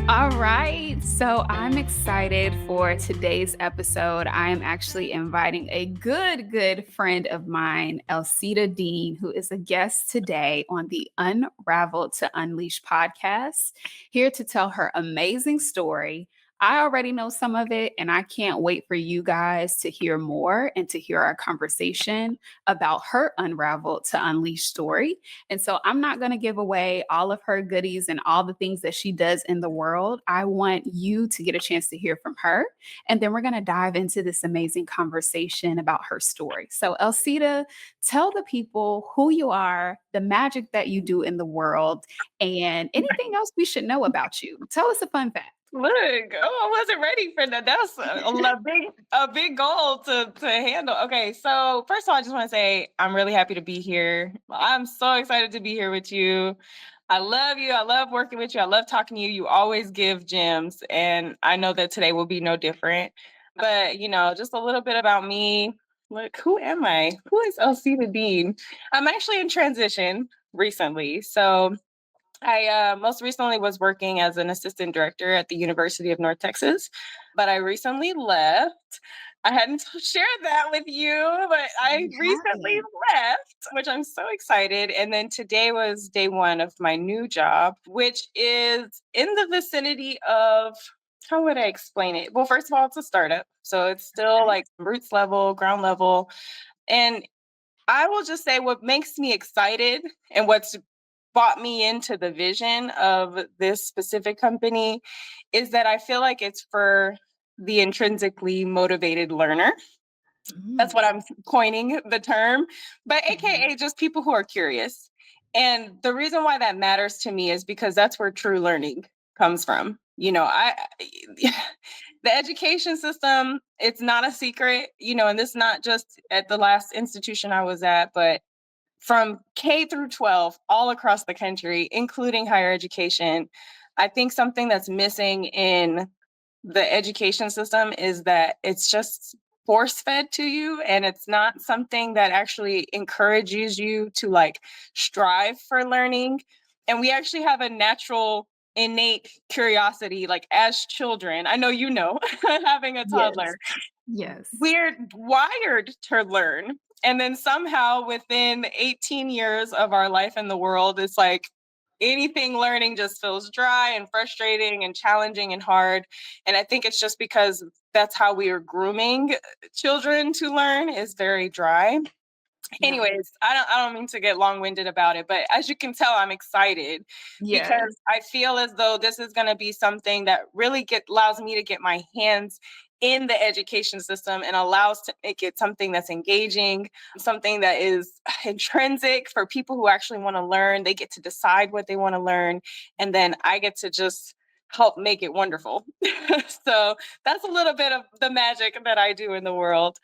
All right, so I'm excited for today's episode. I am actually inviting a good friend of mine, Elsita Dean, who is a guest today on the Unraveled to Unleash podcast, here to tell her amazing story. I already know some of it, and I can't wait for you guys to hear more and to hear our conversation about her Unraveled to Unleash story. And so I'm not going to give away all of her goodies and all the things that she does in the world. I want you to get a chance to hear from her. And then we're going to dive into this amazing conversation about her story. So, Elsita, tell the people who you are, the magic that you do in the world, and anything else we should know about you. Tell us a fun fact. Look, oh, I wasn't ready for that. That's a big goal to handle. Okay, so first of all, I just want to say I'm really happy to be here. I'm so excited to be here with you. I love you. I love working with you. I love talking to you. You always give gems, and I know that today will be no different. But just a little bit about me. Look, who am I? Who is Elsita Dean? I'm actually in transition recently, so I most recently was working as an assistant director at the University of North Texas, but I recently left. I hadn't shared that with you, but I You recently haven't. left, which I'm so excited. And then today was day one of my new job, which is in the vicinity of, how would I explain it? Well, first of all, it's a startup. So it's still Okay. like roots level, ground level. And I will just say what makes me excited and what's brought me into the vision of this specific company is that I feel like it's for the intrinsically motivated learner. That's what Mm, I'm coining the term, but mhm. AKA just people who are curious. And the reason why that matters to me is because that's where true learning comes from. The education system, it's not a secret, and this not just at the last institution I was at, but from K through 12 all across the country, including higher education. I think something that's missing in the education system is that it's just force fed to you, and it's not something that actually encourages you to like strive for learning. And we actually have a natural innate curiosity, like as children. I know having a Yes. toddler, Yes. we're wired to learn. And then somehow within 18 years of our life in the world, it's like anything learning just feels dry and frustrating and challenging and hard. And I think it's just because that's how we are grooming children to learn, is very dry. Yeah. Anyways, I don't mean to get long-winded about it, but as you can tell, I'm excited Yes. because I feel as though this is going to be something that really allows me to get my hands in the education system and allows to make it something that's engaging, something that is intrinsic for people who actually want to learn. They get to decide what they want to learn, and then I get to just help make it wonderful. So that's a little bit of the magic that I do in the world.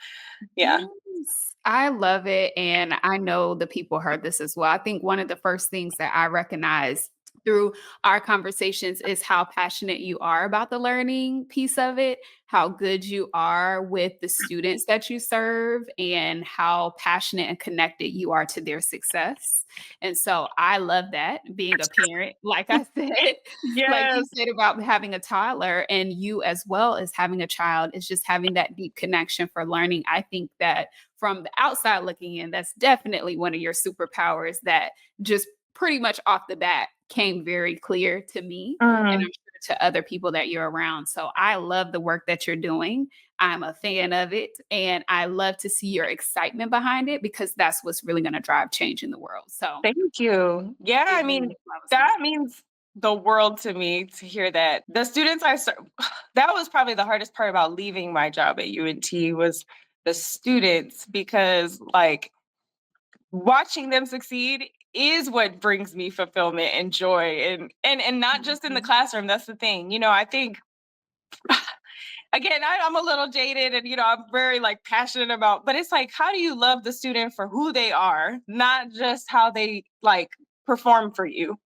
Yeah. Yes. I love it, and I know the people heard this as well. I think one of the first things that I recognize through our conversations is how passionate you are about the learning piece of it, how good you are with the students that you serve, and how passionate and connected you are to their success. And so I love that being a parent, like I said, like you Yes. said about having a toddler and you as well as having a child is just having that deep connection for learning. I think that from the outside looking in, that's definitely one of your superpowers that just pretty much off the bat came very clear to me and I'm Mm. sure to other people that you're around. So I love the work that you're doing. I'm a fan of it and I love to see your excitement behind it because that's what's really going to drive change in the world. So Thank you. Yeah, it I really mean, makes a lot of sense. that means the world to me to hear that. The students I serve, that was probably the hardest part about leaving my job at UNT was the students, because like watching them succeed is what brings me fulfillment and joy, and not just in the Mhm. classroom. That's the thing. I think again, I'm a little jaded, and I'm very like passionate about, but it's like, how do you love the student for who they are, not just how they like perform for you?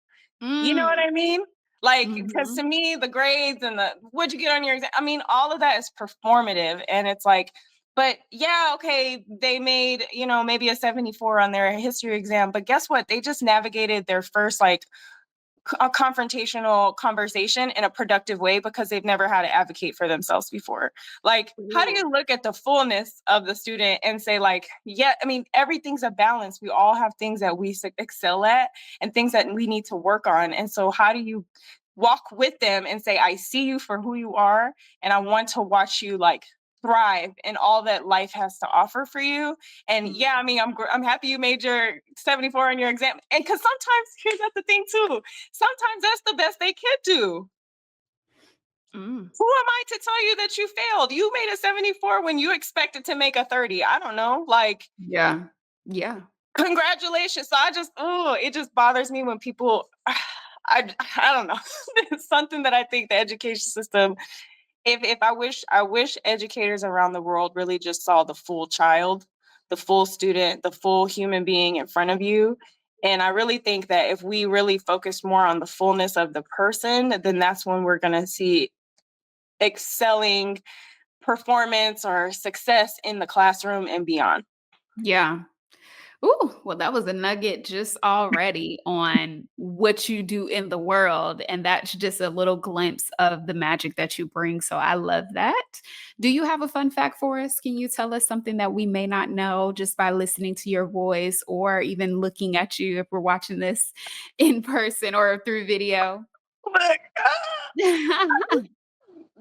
You know what Mm. I mean? Like, because Mhm. to me, the grades and the what'd you get on your exam, I mean, all of that is performative. And it's like, but yeah, okay, they made, maybe a 74 on their history exam, but guess what? They just navigated their first like a confrontational conversation in a productive way because they've never had to advocate for themselves before. Like, how do Ooh. you look at the fullness of the student and say, like, yeah, I mean, everything's a balance. We all have things that we excel at and things that we need to work on. And so, how do you walk with them and say, I see you for who you are, and I want to watch you like thrive in all that life has to offer for you. And yeah, I mean, I'm happy you made your 74 on your exam. And because sometimes here's the thing too, sometimes that's the best they could do. Mm. Who am I to tell you that you failed? You made a 74 when you expected to make a 30. I don't know. Like, Yeah. Yeah. congratulations. So I just, oh, it just bothers me when people, I don't know. It's something that I think the education system, if I wish educators around the world really just saw the full child, the full student, the full human being in front of you. And I really think that if we really focus more on the fullness of the person, then that's when we're going to see excelling performance or success in the classroom and beyond. Yeah. Ooh, well, that was a nugget just already on what you do in the world. And that's just a little glimpse of the magic that you bring. So I love that. Do you have a fun fact for us? Can you tell us something that we may not know just by listening to your voice or even looking at you if we're watching this in person or through video? Like,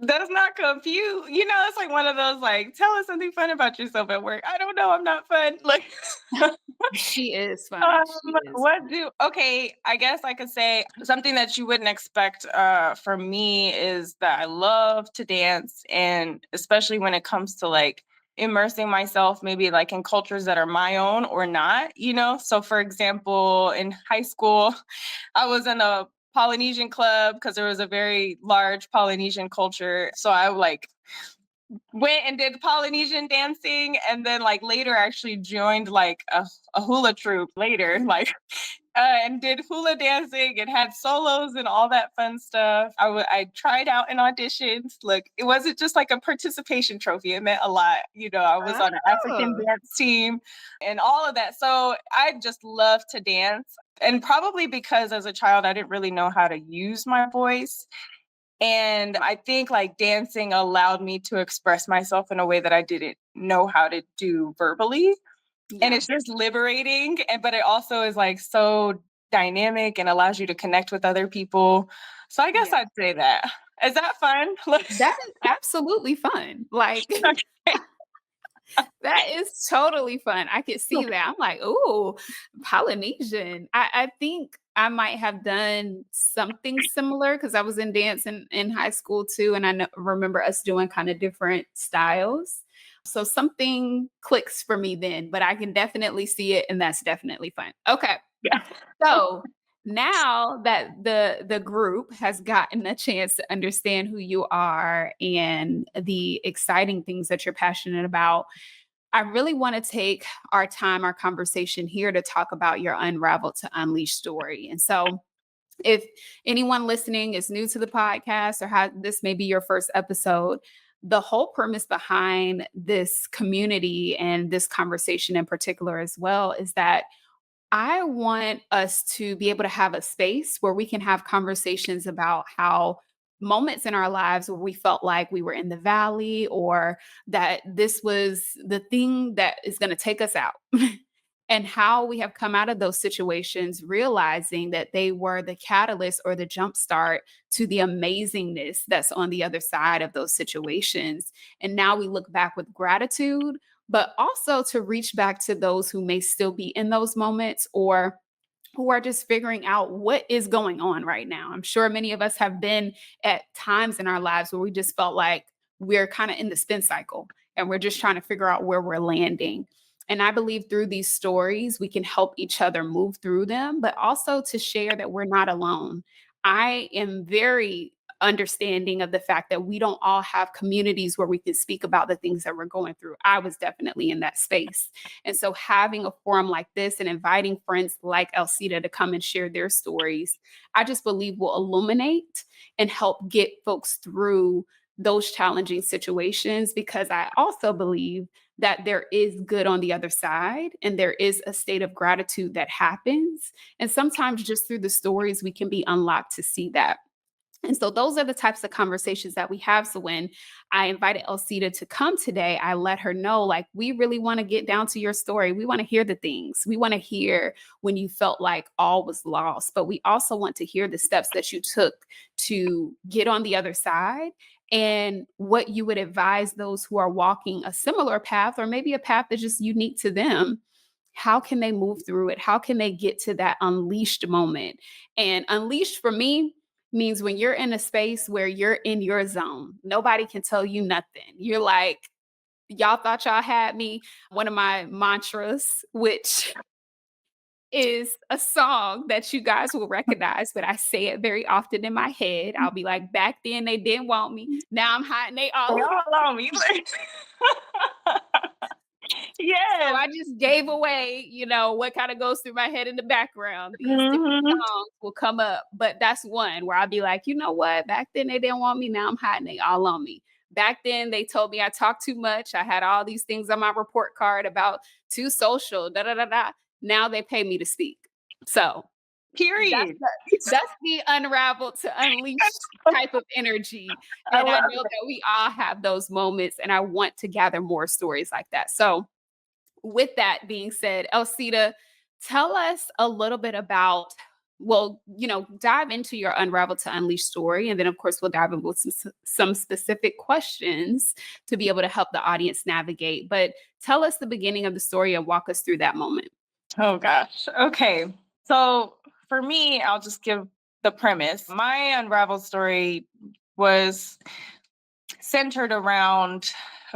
does not confuse. It's like one of those like, tell us something fun about yourself at work. I don't know. I'm not fun. Like, She is fun. She is what fun. do okay, I guess I could say something that you wouldn't expect from me is that I love to dance, and especially when it comes to like immersing myself maybe like in cultures that are my own or not. So for example, in high school, I was in a Polynesian club because there was a very large Polynesian culture. So I like went and did Polynesian dancing, and then like later actually joined like a hula troupe later, like and did hula dancing and had solos and all that fun stuff. I tried out in auditions. Look, it wasn't just like a participation trophy. It meant a lot. I was on an African Oh, dance team and all of that. So I just love to dance. And probably because as a child, I didn't really know how to use my voice. And I think like dancing allowed me to express myself in a way that I didn't know how to do verbally. And yeah. it's just liberating. But it also is like so dynamic and allows you to connect with other people. So I guess Yeah. I'd say that. Is that fun? That is absolutely fun. Like, Okay. that is totally fun. I could see that. I'm like, "Ooh, Polynesian." I think I might have done something similar because I was in dance in high school too, and I remember us doing kinda different styles. So something clicks for me then, but I can definitely see it, and that's definitely fun. Okay. Yeah. So now that the group has gotten a chance to understand who you are and the exciting things that you're passionate about, I really want to take our time, our conversation here to talk about your Unraveled to Unleash story. And so, if anyone listening is new to the podcast or this may be your first episode, the whole premise behind this community and this conversation in particular as well is that I want us to be able to have a space where we can have conversations about how moments in our lives where we felt like we were in the valley or that this was the thing that is going to take us out. And how we have come out of those situations realizing that they were the catalyst or the jumpstart to the amazingness that's on the other side of those situations. And now we look back with gratitude, but also to reach back to those who may still be in those moments or who are just figuring out what is going on right now. I'm sure many of us have been at times in our lives where we just felt like we're kind of in the spin cycle and we're just trying to figure out where we're landing. And I believe through these stories, we can help each other move through them, but also to share that we're not alone. I am very understanding of the fact that we don't all have communities where we can speak about the things that we're going through. I was definitely in that space. And so having a forum like this and inviting friends like Elsita to come and share their stories, I just believe will illuminate and help get folks through those challenging situations because I also believe that there is good on the other side and there is a state of gratitude that happens. And sometimes just through the stories, we can be unlocked to see that. And so those are the types of conversations that we have. So when I invited Elsita to come today, I let her know, like, we really want to get down to your story. We want to hear the things. We want to hear when you felt like all was lost, but we also want to hear the steps that you took to get on the other side and what you would advise those who are walking a similar path or maybe a path that's just unique to them. How can they move through it? How can they get to that unleashed moment? And unleashed for me means when you're in a space where you're in your zone, nobody can tell you nothing. You're like, y'all thought y'all had me. One of my mantras, which is a song that you guys will recognize, but I say it very often in my head. I'll be like, back then they didn't want me. Now I'm hot and they They all all on me. So Yes. I just gave away, what kind of goes through my head in the background. These different Mhm. songs will come up, but that's one where I'll be like, you know what? Back then they didn't want me. Now I'm hot and they all on me. Back then they told me I talked too much. I had all these things on my report card about too social, da da da da. Now they pay me to speak. So that's Period. the that's the unraveled to unleashed type of energy. I And I love know that we all have those moments, and I want to gather more stories like that. So with that being said, Elsita, tell us a little bit about, well, dive into your Unravel to Unleash story. And then, of course, we'll dive in with some specific questions to be able to help the audience navigate. But tell us the beginning of the story and walk us through that moment. Oh gosh. Okay. So for me, I'll just give the premise. My Unraveled story was centered around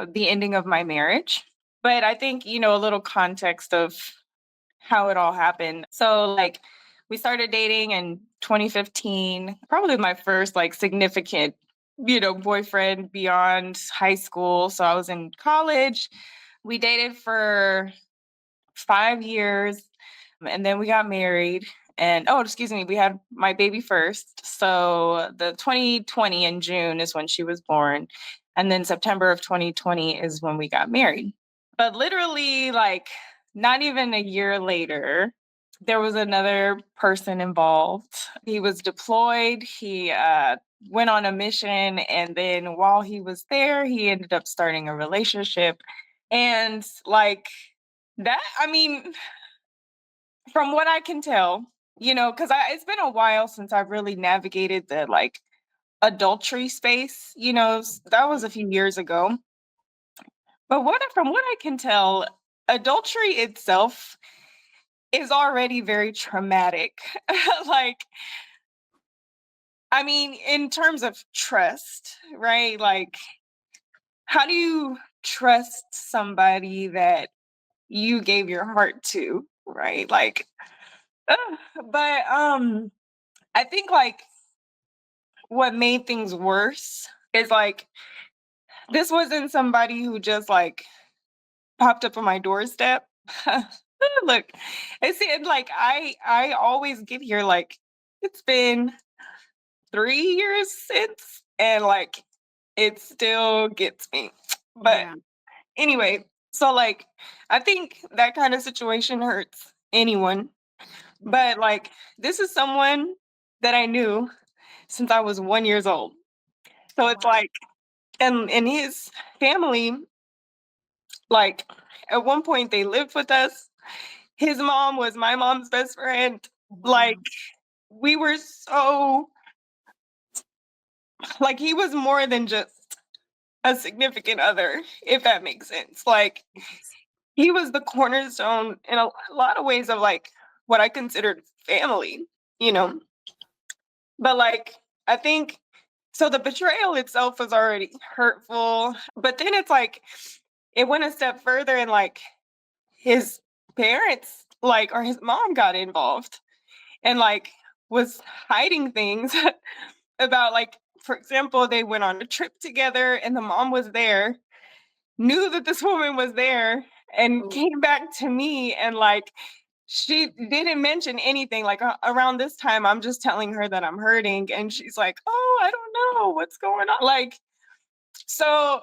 the ending of my marriage. But I think, a little context of how it all happened. So, like, we started dating in 2015, probably my first, like, significant, boyfriend beyond high school. So I was in college. We dated for 5 years, and then we got married. And oh, excuse me, we had my baby first. So the 2020 in June is when she was born. And then September of 2020 is when we got married. But literally, like, not even a year later, there was another person involved. He was deployed. He went on a mission. And then while he was there, he ended up starting a relationship. And like, that, I mean, from what I can tell, because it's been a while since I've really navigated the like adultery space, that was a few years ago. But from what I can tell, adultery itself is already very traumatic. Like, I mean, in terms of trust, right? Like, how do you trust somebody that you gave your heart to, right? Like, ugh, but I think like what made things worse is like this wasn't somebody who just like popped up on my doorstep. Look, it's like I always get here like it's been 3 years since, and like it still gets me. But Yeah. anyway, so like I think that kind of situation hurts anyone. But like this is someone that I knew since I was 1 years old. So it's Wow. like, and his family, like at one point they lived with us. His mom was my mom's best friend. Like Wow. we were so like he was more than just a significant other, if that makes sense. Like Yes. he was the cornerstone in a lot of ways of like what I considered family, you know. But like I think so the betrayal itself was already hurtful, but then it's like it went a step further and like his parents like or his mom got involved and like was hiding things about like for example they went on a trip together and the mom was there, knew that this woman was there, and Oh, came back to me and like she didn't mention anything like around this time I'm just telling her that I'm hurting and she's like, oh, I don't know what's going on, like so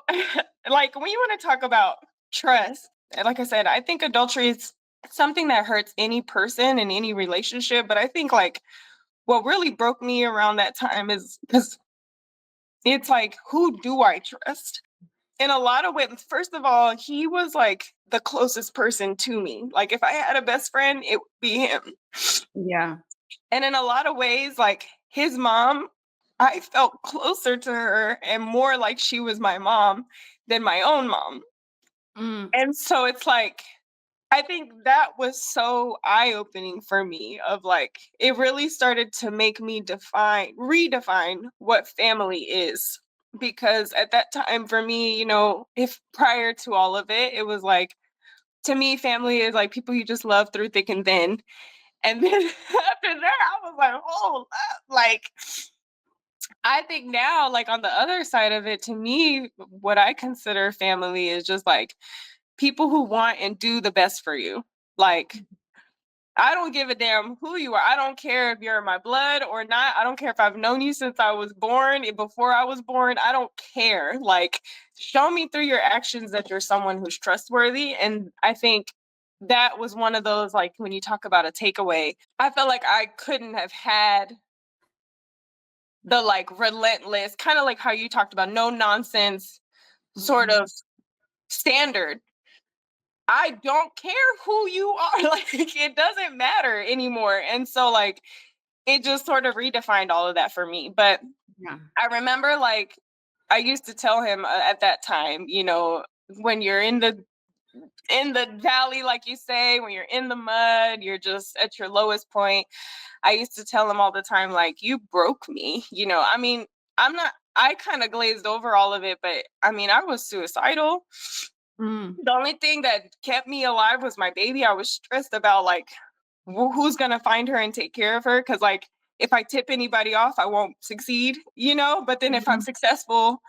like when you want to talk about trust. And like I said, I think adultery is something that hurts any person in any relationship. But I think like what really broke me around that time is because it's like, who do I trust? In a lot of ways, first of all, he was like the closest person to me. Like if I had a best friend, it would be him. Yeah. And in a lot of ways, like his mom, I felt closer to her and more like she was my mom than my own mom. Mm, And so it's like, I think that was so eye-opening for me of like, it really started to make me redefine what family is. Because at that time for me, if prior to all of it, it was like, to me, family is like people you just love through thick and thin. And then after that, I was like, oh, like, I think now, like on the other side of it, to me, what I consider family is just like people who want and do the best for you. Like, I don't give a damn who you are. I don't care if you're in my blood or not. I don't care if I've known you since I was born, before I was born. I don't care. Like, show me through your actions that you're someone who's trustworthy. And I think that was one of those, like, when you talk about a takeaway, I felt like I couldn't have had the like relentless, kind of like how you talked about no nonsense sort mhm. of standard. I don't care who you are. Like, it doesn't matter anymore. And so, like, it just sort of redefined all of that for me. But Yeah. I remember, like, I used to tell him at that time, when you're in the valley, like you say, when you're in the mud, you're just at your lowest point. I used to tell him all the time, like, you broke me. I mean, I kind of glazed over all of it, but I mean, I was suicidal. Mm, The only thing that kept me alive was my baby. I was stressed about like who's gonna find her and take care of her. Cause like if I tip anybody off, I won't succeed. But then if I'm mhm. successful,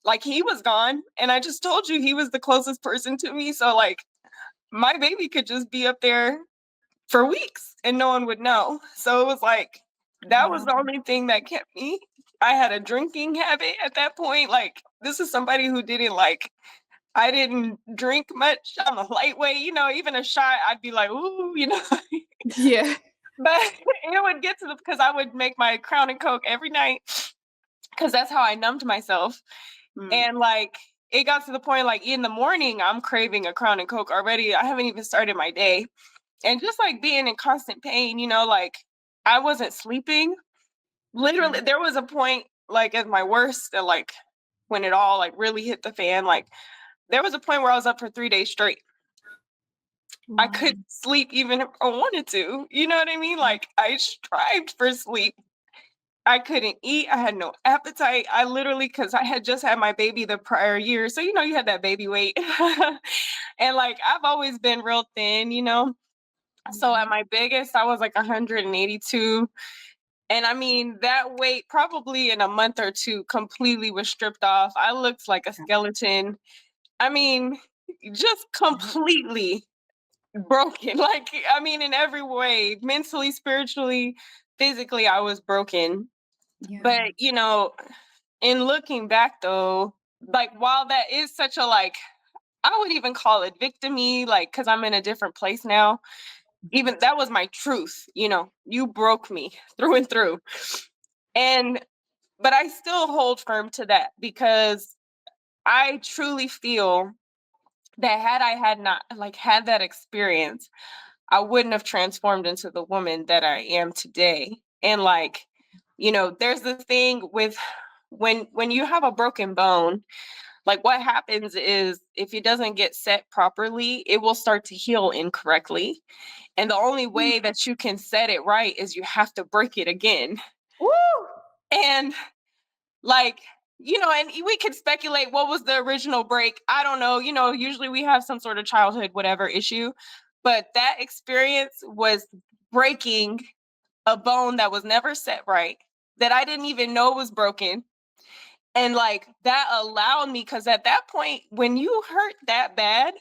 like he was gone. And I just told you he was the closest person to me. So like my baby could just be up there for weeks and no one would know. So it was like that was Wow. the only thing that kept me. I had a drinking habit at that point. Like this is somebody who didn't like I didn't drink much. I'm a lightweight, even a shot, I'd be like, ooh. Yeah. But it would get to because I would make my Crown and Coke every night because that's how I numbed myself. Mm, And like, it got to the point like in the morning, I'm craving a Crown and Coke already. I haven't even started my day. And just like being in constant pain, like I wasn't sleeping. mm. Literally, there was a point like at my worst that like when it all like really hit the fan, like there was a point where I was up for 3 days straight. I Wow. couldn't sleep even if I wanted to. You know what I mean? Like I strived for sleep. I couldn't eat. I had no appetite. I literally, because I had just had my baby the prior year. So, you had that baby weight. And like, I've always been real thin. So at Mhm. my biggest, I was like 182. And I mean, that weight probably in a month or two completely was stripped off. I looked like a Yeah. skeleton. I mean, just Yep. completely broken. Like, I mean, in every way, mentally, spiritually, physically, I was broken. Yeah. But, in looking back though, like, while that is such a, like, I would even call it victimy, like, because I'm in a different place now. Even that was my truth, you broke me through and through. And, but I still hold firm to that because I truly feel that had I had not, like, had that experience, I wouldn't have transformed into the woman that I am today. And like, there's the thing with when you have a broken bone, like what happens is if it doesn't get set properly, it will start to heal incorrectly. And the only Mm. way that you can set it right is you have to break it again. Woo! And like, and we could speculate what was the original break. I don't know. Usually we have some sort of childhood, whatever issue. But that experience was breaking a bone that was never set right, that I didn't even know was broken. And like that allowed me, because at that point, when you hurt that bad,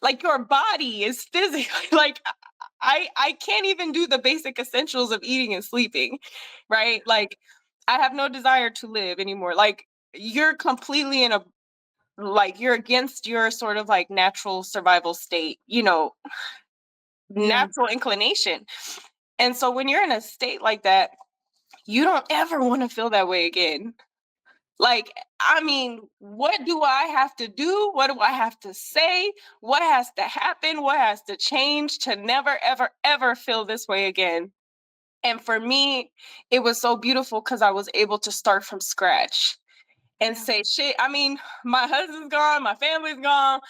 like your body is physically like I can't even do the basic essentials of eating and sleeping, right? Like I have no desire to live anymore. Like you're completely in a like you're against your sort of like natural survival state, Yeah. natural inclination. And so when you're in a state like that, you don't ever want to feel that way again. Like, I mean, what do I have to do? What do I have to say? What has to happen? What has to change to never, ever, ever feel this way again? And for me, it was so beautiful because I was able to start from scratch and Yeah. say, shit, I mean, my husband's gone, my family's gone.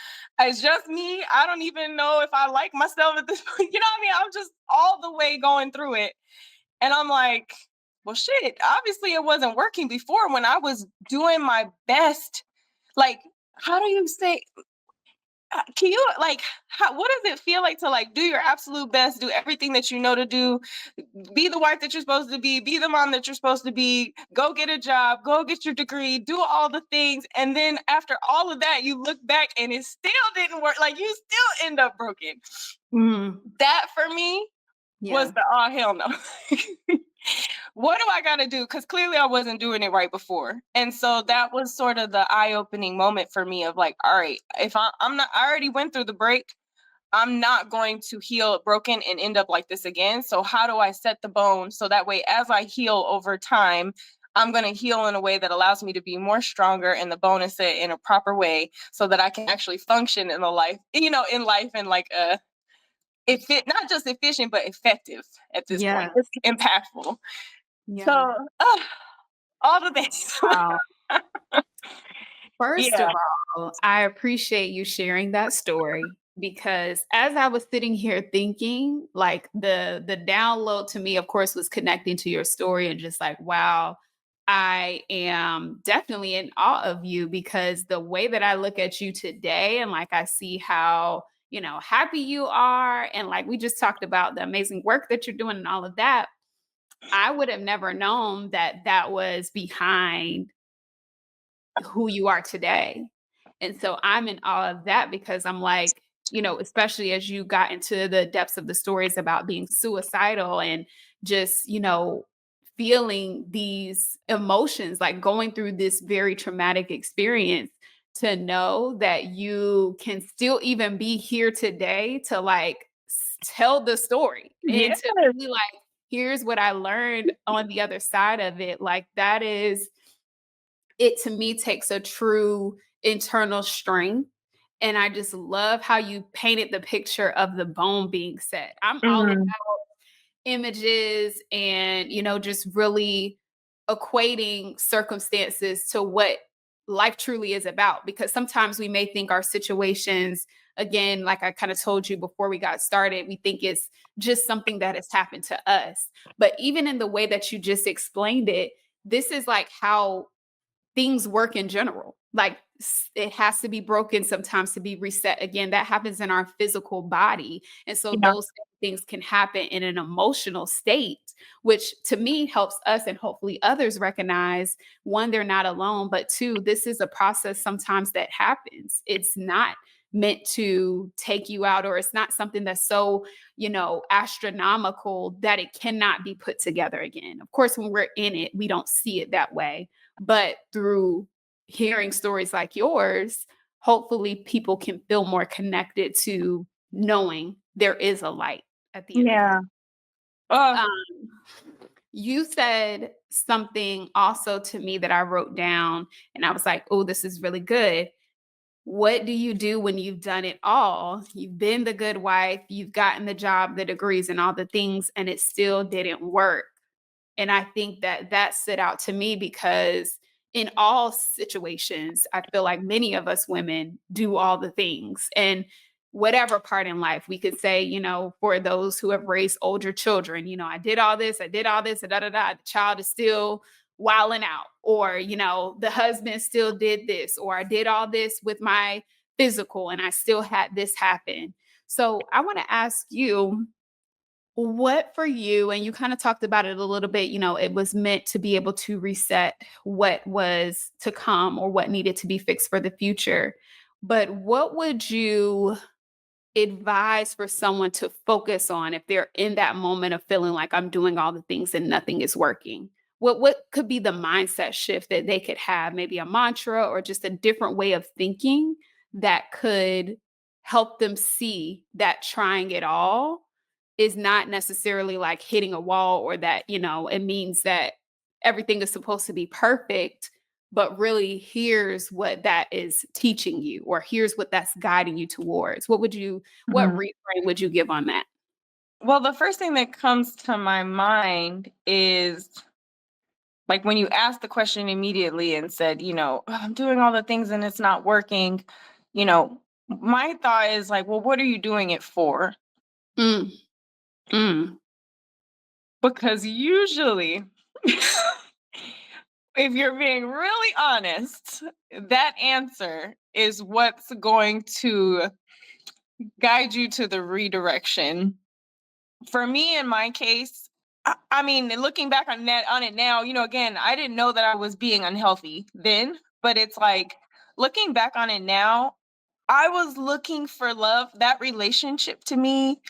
It's just me. I don't even know if I like myself at this point. You know what I mean? I'm just all the way going through it. And I'm like, well, shit, obviously it wasn't working before when I was doing my best. Like, how do you say, can you like, what does it feel like to like do your absolute best, do everything that you know to do, be the wife that you're supposed to be the mom that you're supposed to be, go get a job, go get your degree, do all the things. And then after all of that, you look back and it still didn't work. Like you still end up broken. Mhm. That for me was Yeah. the oh hell no. What do I got to do? Because clearly I wasn't doing it right before. And so that was sort of the eye opening moment for me of like, all right, if I'm not, I already went through the break. I'm not going to heal broken and end up like this again. So how do I set the bone so that way as I heal over time, I'm going to heal in a way that allows me to be more stronger and the bone is set in a proper way so that I can actually function in the life, in life and like if it not just efficient but effective at this point. Yeah. It's impactful. Yeah. So all the things. Wow. First of Yeah. all, I appreciate you sharing that story because as I was sitting here thinking, like the download to me, of course, was connecting to your story and just like, wow, I am definitely in awe of you because the way that I look at you today and like I see how, happy you are. And like we just talked about the amazing work that you're doing and all of that. I would have never known that that was behind who you are today. And so I'm in awe of that because I'm like, especially as you got into the depths of the stories about being suicidal and just, feeling these emotions, like going through this very traumatic experience, to know that you can still even be here today to like tell the story and Yes. to be like, here's what I learned on the other side of it. Like that is it to me takes a true internal strength. And I just love how you painted the picture of the bone being set. I'm all about Mhm. images and, just really equating circumstances to what life truly is about. Because sometimes we may think our situations, again, like I kind of told you before we got started, we think it's just something that has happened to us. But even in the way that you just explained it, this is like how things work in general. Like it has to be broken sometimes to be reset again. That happens in our physical body. And so Yeah. those things can happen in an emotional state, which to me helps us and hopefully others recognize one, they're not alone, but two, this is a process sometimes that happens. It's not meant to take you out, or it's not something that's so, astronomical that it cannot be put together again. Of course, when we're in it, we don't see it that way, but through hearing stories like yours, hopefully people can feel more connected to knowing there is a light at the end of the day. Yeah. Oh, Um, you said something also to me that I wrote down, and I was like, oh, this is really good. What do you do when you've done it all? You've been the good wife, you've gotten the job, the degrees, and all the things, and it still didn't work. And I think that that stood out to me because in all situations, I feel like many of us women do all the things. And whatever part in life, we could say, for those who have raised older children, I did all this, and da da da. The child is still wilding out, or, the husband still did this, or I did all this with my physical and I still had this happen. So I want to ask you, what for you, and you kind of talked about it a little bit, it was meant to be able to reset what was to come or what needed to be fixed for the future. But what would you advise for someone to focus on if they're in that moment of feeling like I'm doing all the things and nothing is working? what could be the mindset shift that they could have, maybe a mantra or just a different way of thinking that could help them see that trying it all is not necessarily like hitting a wall, or that, it means that everything is supposed to be perfect, but really here's what that is teaching you, or here's what that's guiding you towards. What Mhm. reframe would you give on that? Well, the first thing that comes to my mind is like when you asked the question immediately and said, "Oh, I'm doing all the things and it's not working," my thought is like, well, what are you doing it for? Mm, mm. Because usually, if you're being really honest, that answer is what's going to guide you to the redirection. For me, in my case, I mean, looking back on it now, again, I didn't know that I was being unhealthy then, but it's like looking back on it now, I was looking for love. That relationship to me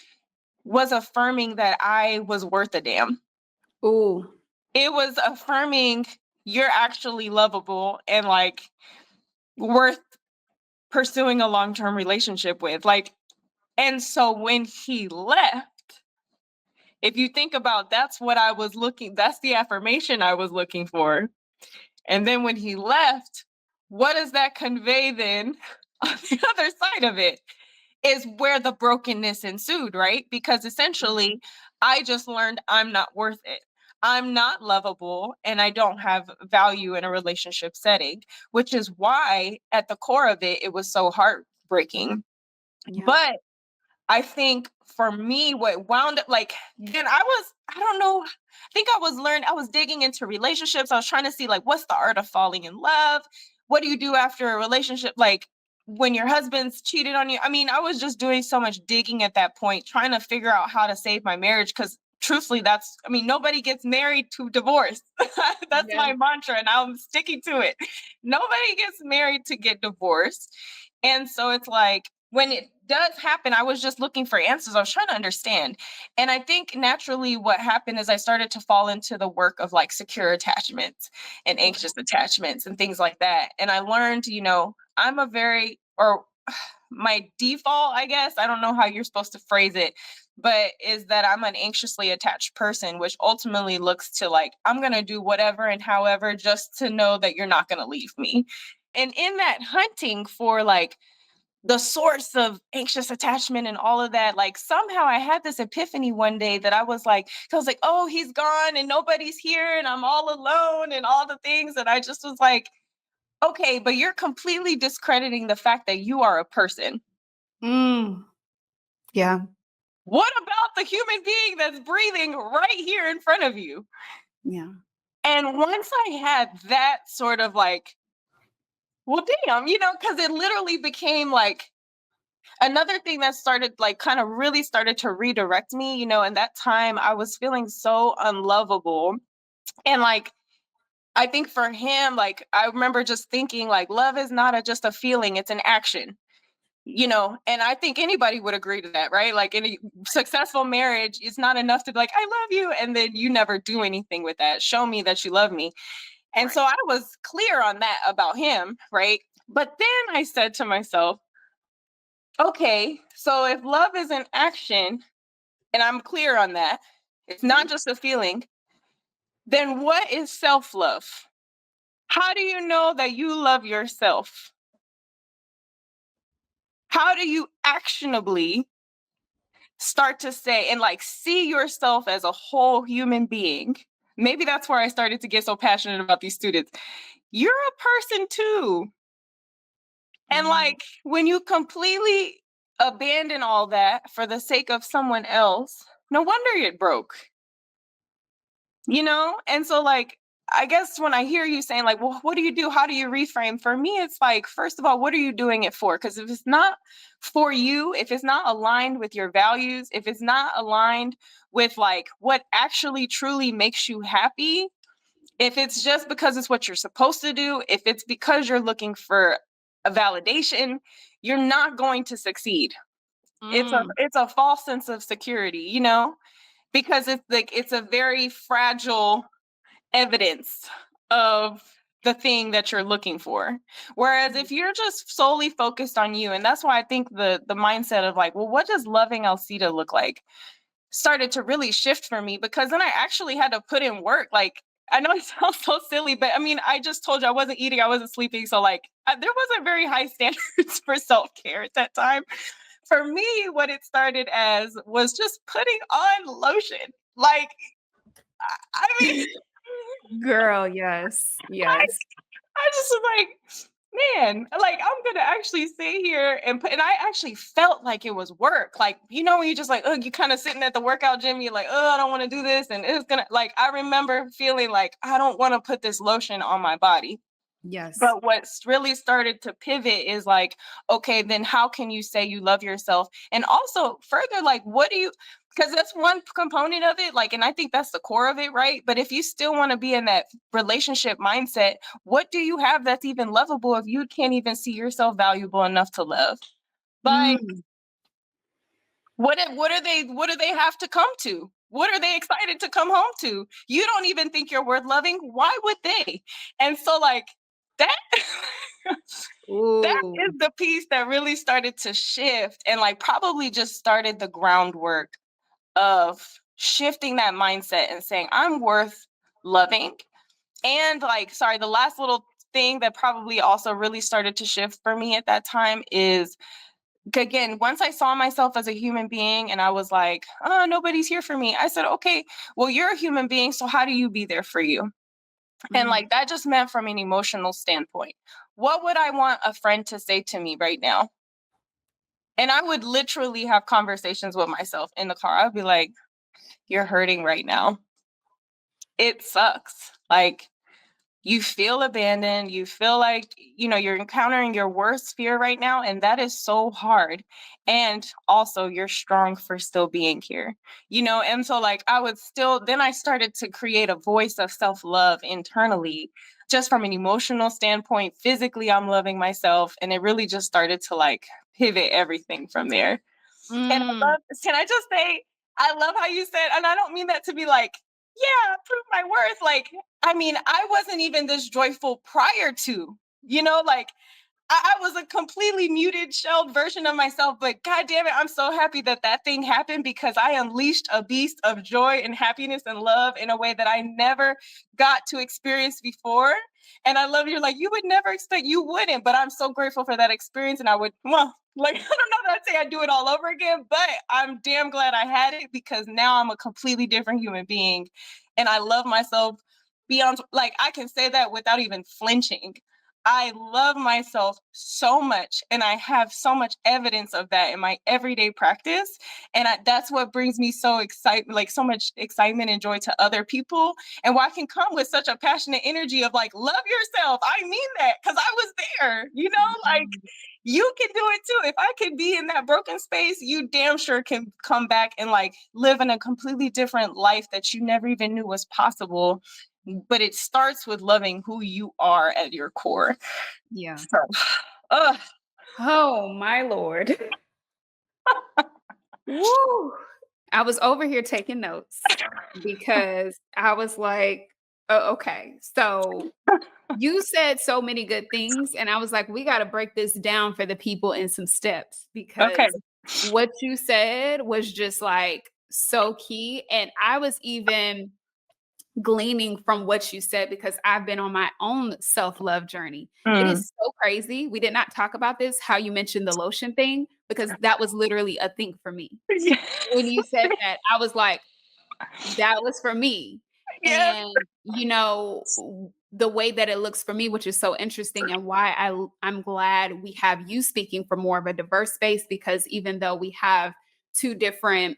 was affirming that I was worth a damn. Ooh. It was affirming you're actually lovable and like worth pursuing a long-term relationship with. Like, and so when he left, if you think about that's the affirmation I was looking for. And then when he left, what does that convey then on the other side of it? Is where the brokenness ensued, right? Because essentially, I just learned I'm not worth it. I'm not lovable and I don't have value in a relationship setting, which is why at the core of it, it was so heartbreaking. Yeah. But I think for me, what wound up like then I don't know, I was digging into relationships. I was trying to see like what's the art of falling in love? What do you do after a relationship? Like when your husband's cheated on you. I mean, I was just doing so much digging at that point, trying to figure out how to save my marriage. Cause truthfully, nobody gets married to divorce. That's Yeah. my mantra, and I'm sticking to it. Nobody gets married to get divorced. And so it's like when it does happen, I was just looking for answers. I was trying to understand. And I think naturally what happened is I started to fall into the work of like secure attachments and Okay. anxious attachments and things like that. And I learned, I'm a very, or my default, I guess, I don't know how you're supposed to phrase it, but is that I'm an anxiously attached person, which ultimately looks to like, I'm going to do whatever and however just to know that you're not going to leave me. And in that hunting for like the source of anxious attachment and all of that, like somehow I had this epiphany one day that I was like, oh, he's gone and nobody's here and I'm all alone and all the things. And I just was like, okay, but you're completely discrediting the fact that you are a person. Mm. Yeah. What about the human being that's breathing right here in front of you? Yeah. And once I had that sort of like, well, damn, because it literally became like another thing that started like kind of really started to redirect me, in that time I was feeling so unlovable. And like, I think for him, like, I remember just thinking like love is not just a feeling, it's an action. And I think anybody would agree to that, right? Like in a successful marriage, it's not enough to be like, I love you. And then you never do anything with that. Show me that you love me. And Right. so I was clear on that about him, right? But then I said to myself, okay, so if love is an action, and I'm clear on that, it's not just a feeling, then what is self love? How do you know that you love yourself? How do you actionably start to say and like see yourself as a whole human being? Maybe that's where I started to get so passionate about these students. You're a person too. And Mm. like when you completely abandon all that for the sake of someone else, no wonder it broke. And so like I guess when I hear you saying like, well, what do you do, how do you reframe, for me it's like, first of all, what are you doing it for? Because if it's not for you, if it's not aligned with your values, if it's not aligned with like what actually truly makes you happy, if it's just because it's what you're supposed to do, if it's because you're looking for a validation, you're not going to succeed. it's a Mm. it's a false sense of security, because it's like it's a very fragile evidence of the thing that you're looking for. Whereas if you're just solely focused on you, and that's why I think the mindset of like, well, what does loving Elsita look like, started to really shift for me, because then I actually had to put in work. Like, I know it sounds so silly, but I mean, I just told you I wasn't eating, I wasn't sleeping. So, like, there wasn't very high standards for self care at that time. For me, what it started as was just putting on lotion. Like, I mean, Girl, yes. like, Yes. I just was like, man, like I'm gonna actually sit here and put, and I actually felt like it was work. Like, you know, when you just like, oh, you kind of sitting at the workout gym, you're like, oh, I don't want to do this. And it's gonna, like, I remember feeling like I don't want to put this lotion on my body. Yes. But what's really started to pivot is like, okay, then how can you say you love yourself? And also further, like, what do you, because that's one component of it. Like, and I think that's the core of it, right? But if you still want to be in that relationship mindset, what do you have that's even lovable if you can't even see yourself valuable enough to love? Like, Mm. what do they have to come to? What are they excited to come home to? You don't even think you're worth loving. Why would they? And so, like, that that Ooh. is the piece that really started to shift, and like probably just started the groundwork of shifting that mindset and saying I'm worth loving. And like, sorry, the last little thing that probably also really started to shift for me at that time is, again, once I saw myself as a human being and I was like, oh, nobody's here for me, I said, okay, well, you're a human being, so how do you be there for you? And Mm. like that just meant from an emotional standpoint. What would I want a friend to say to me right now? And I would literally have conversations with myself in the car. I'd be like, you're hurting right now. It sucks. Like, you feel abandoned, you feel like, you know, you're encountering your worst fear right now, and that is so hard. And also, you're strong for still being here, you know. And so, like, I would still, then I started to create a voice of self love internally, just from an emotional standpoint. Physically, I'm loving myself, and it really just started to like pivot everything from there. And I Mm. love, can I just say, I love how you said, and I don't mean that to be like, yeah, prove my worth. Like, I mean, I wasn't even this joyful prior to, you know, like I was a completely muted, shelled version of myself. But God damn it, I'm so happy that that thing happened, because I unleashed a beast of joy and happiness and love in a way that I never got to experience before. And I love, you're like, you would never expect, you wouldn't, but I'm so grateful for that experience. And I would, well, like, I don't know that I'd say I'd do it all over again, but I'm damn glad I had it, because now I'm a completely different human being. And I love myself beyond, like, I can say that without even flinching. I love myself so much, and I have so much evidence of that in my everyday practice. And that's what brings me so excitement, like so much excitement and joy to other people. And why I can come with such a passionate energy of like, love yourself. I mean that, because I was there, you know, like you can do it too. If I could be in that broken space, you damn sure can come back and like live in a completely different life that you never even knew was possible. But it starts with loving who you are at your core. Yeah. So, ugh, Oh my Lord. Woo. I was over here taking notes because I was like, oh, okay. So you said so many good things. And I was like, we got to break this down for the people in some steps okay. because what you said was just like so key. And I was even gleaning from what you said because I've been on my own self-love journey. It Mm. is so crazy. We did not talk about this, how you mentioned the lotion thing, because that was literally a thing for me. When you said that, I was like, that was for me. Yes. And, the way that it looks for me, which is so interesting and why I'm glad we have you speaking for more of a diverse space because even though we have two different,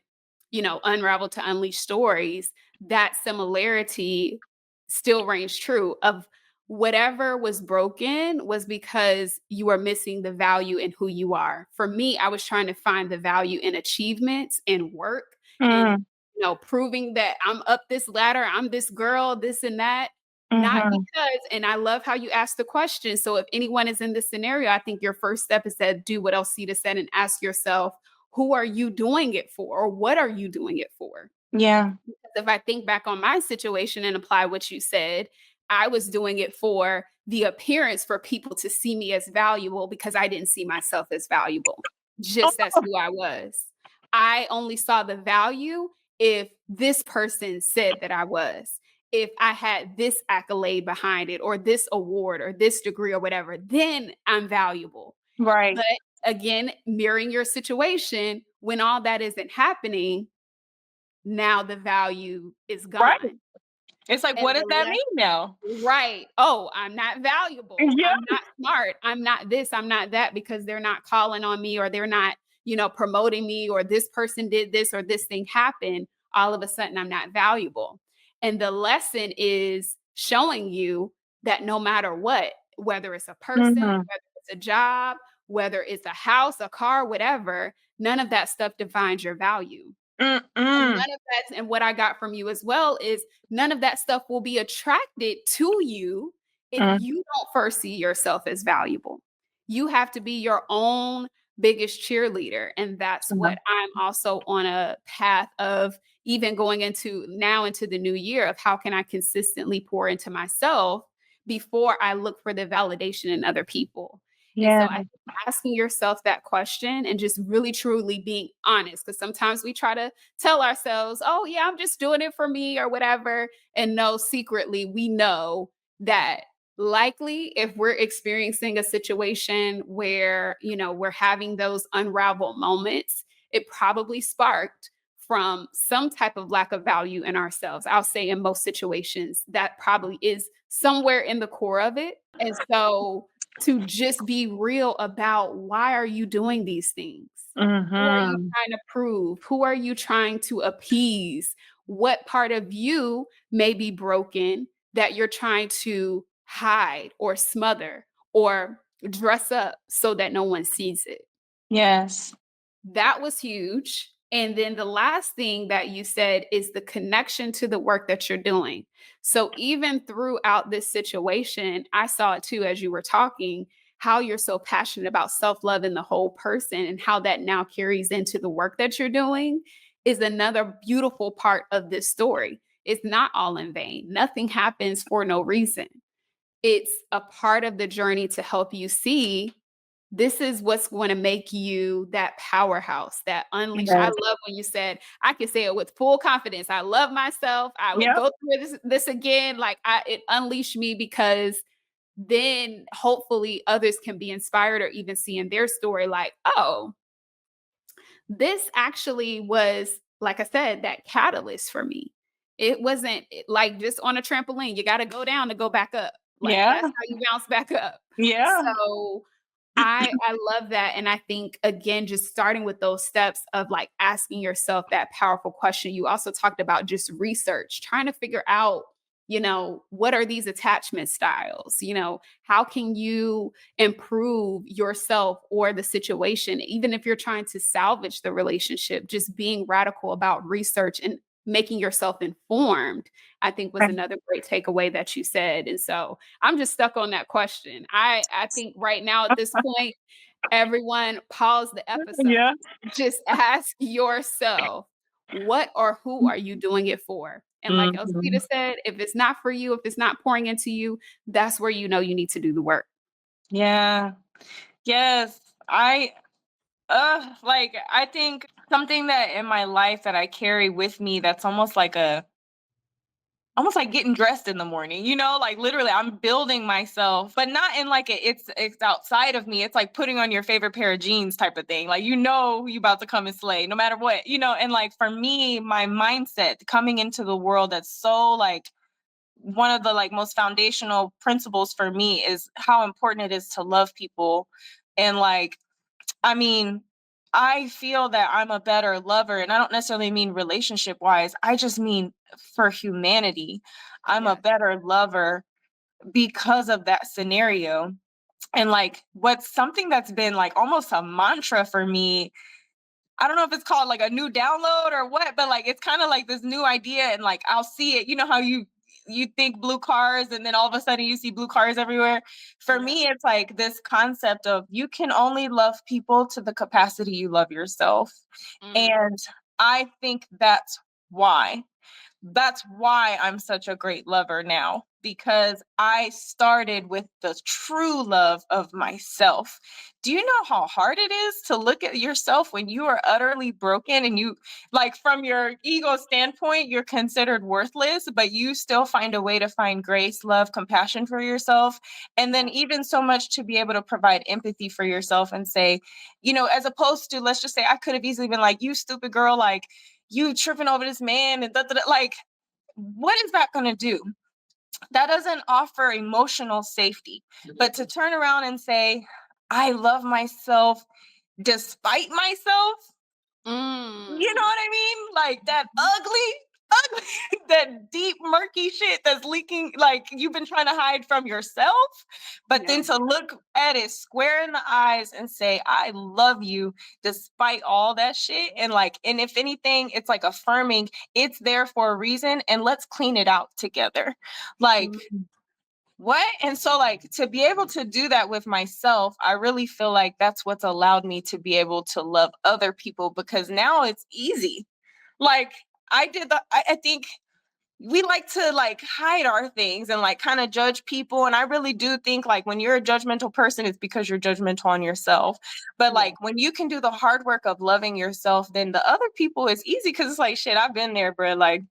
unraveled to unleash stories, that similarity still reigns true of whatever was broken was because you were missing the value in who you are. For me, I was trying to find the value in achievements and work and Mm. proving that I'm up this ladder, I'm this girl, this and that. Not Mhm. because, and I love how you asked the question. So if anyone is in this scenario, I think your first step is to do what Elsita said and ask yourself, who are you doing it for? Or what are you doing it for? Yeah. If I think back on my situation and apply what you said, I was doing it for the appearance for people to see me as valuable because I didn't see myself as valuable, just as Oh, who I was. I only saw the value if this person said that I was. If I had this accolade behind it, or this award, or this degree, or whatever, then I'm valuable. right, But again, mirroring your situation, when all that isn't happening, now the value is right. gone. It's like, And what does the that less mean now? right. Oh, I'm not valuable. Yeah. I'm not smart. I'm not this. I'm not that because they're not calling on me or they're not, promoting me or this person did this or this thing happened. All of a sudden, I'm not valuable. And the lesson is showing you that no matter what, whether it's a person, Mhm. whether it's a job, whether it's a house, a car, whatever, none of that stuff defines your value. And Mm-mm. none of that, and what I got from you as well is none of that stuff will be attracted to you if Mm. you don't first see yourself as valuable. You have to be your own biggest cheerleader. And that's what I'm also on a path of, even going into now into the new year, of how can I consistently pour into myself before I look for the validation in other people. And so Yeah. I think asking yourself that question and just really truly being honest, because sometimes we try to tell ourselves, oh, yeah, I'm just doing it for me or whatever. And no, secretly, we know that likely if we're experiencing a situation where, we're having those unraveled moments, it probably sparked from some type of lack of value in ourselves. I'll say in most situations, that probably is somewhere in the core of it. And so to just be real about, why are you doing these things? Who are you Mhm. trying to prove? Who are you trying to appease? What part of you may be broken that you're trying to hide or smother or dress up so that no one sees it? Yes. That was huge. And then the last thing that you said is the connection to the work that you're doing. So even throughout this situation, I saw it too as you were talking, how you're so passionate about self love in the whole person and how that now carries into the work that you're doing is another beautiful part of this story. It's not all in vain. Nothing happens for no reason. It's a part of the journey to help you see this is what's going to make you that powerhouse, that unleash. I Yes. love when you said, I can say it with full confidence. I love myself. I would Yep. go through this again. Like it unleashed me because then hopefully others can be inspired or even see in their story, like, oh, this actually was, like I said, that catalyst for me. It wasn't like just on a trampoline. You got to go down to go back up. Like Yeah. that's how you bounce back up. Yeah. So I love that, and I think, again, just starting with those steps of, like, asking yourself that powerful question. You also talked about just research, trying to figure out, what are these attachment styles? How can you improve yourself or the situation, even if you're trying to salvage the relationship? Just being radical about research and making yourself informed, I think, was another great takeaway that you said. And so I'm just stuck on that question. I think right now at this point, everyone pause the episode. Yeah. Just ask yourself, what or who are you doing it for? And like Elsita Mhm. said, if it's not for you, if it's not pouring into you, that's where you know you need to do the work. Yeah. Yes. I think something that in my life that I carry with me that's almost like getting dressed in the morning, like literally I'm building myself, but not in like it's outside of me. It's like putting on your favorite pair of jeans type of thing. Like you about to come and slay no matter what, and like for me, my mindset coming into the world, that's so like one of the like most foundational principles for me is how important it is to love people. And like, I mean, I feel that I'm a better lover, and I don't necessarily mean relationship wise. I just mean for humanity. I'm a Yes. better lover because of that scenario. And like, what's something that's been like almost a mantra for me, I don't know if it's called like a new download or what, but like it's kind of like this new idea, and like I'll see it. You know how you think blue cars and then all of a sudden you see blue cars everywhere. For Yeah. me, it's like this concept of you can only love people to the capacity you love yourself. Mm, And I think that's why. That's why I'm such a great lover now, because I started with the true love of myself. Do you know how hard it is to look at yourself when you are utterly broken and you, like, from your ego standpoint, you're considered worthless, but you still find a way to find grace, love, compassion for yourself. And then, Yeah. even so much to be able to provide empathy for yourself and say, as opposed to, let's just say, I could have easily been like, you stupid girl, like, you tripping over this man and like, what is that going to do? That doesn't offer emotional safety. But to turn around and say, I love myself despite myself, you know Mm. what I mean? Like that ugly, that deep, murky shit that's leaking, like you've been trying to hide from yourself. But Yeah. then to look at it square in the eyes and say, I love you despite all that shit. And like, and if anything, it's like affirming it's there for a reason and let's clean it out together. Like, Mm. what? And so, like, to be able to do that with myself, I really feel like that's what's allowed me to be able to love other people, because now it's easy. Like, I think we like to like hide our things and like kind of judge people. And I really do think like when you're a judgmental person, it's because you're judgmental on yourself. But Yeah. like when you can do the hard work of loving yourself, then the other people is easy, because it's like, shit, I've been there, bro. Like,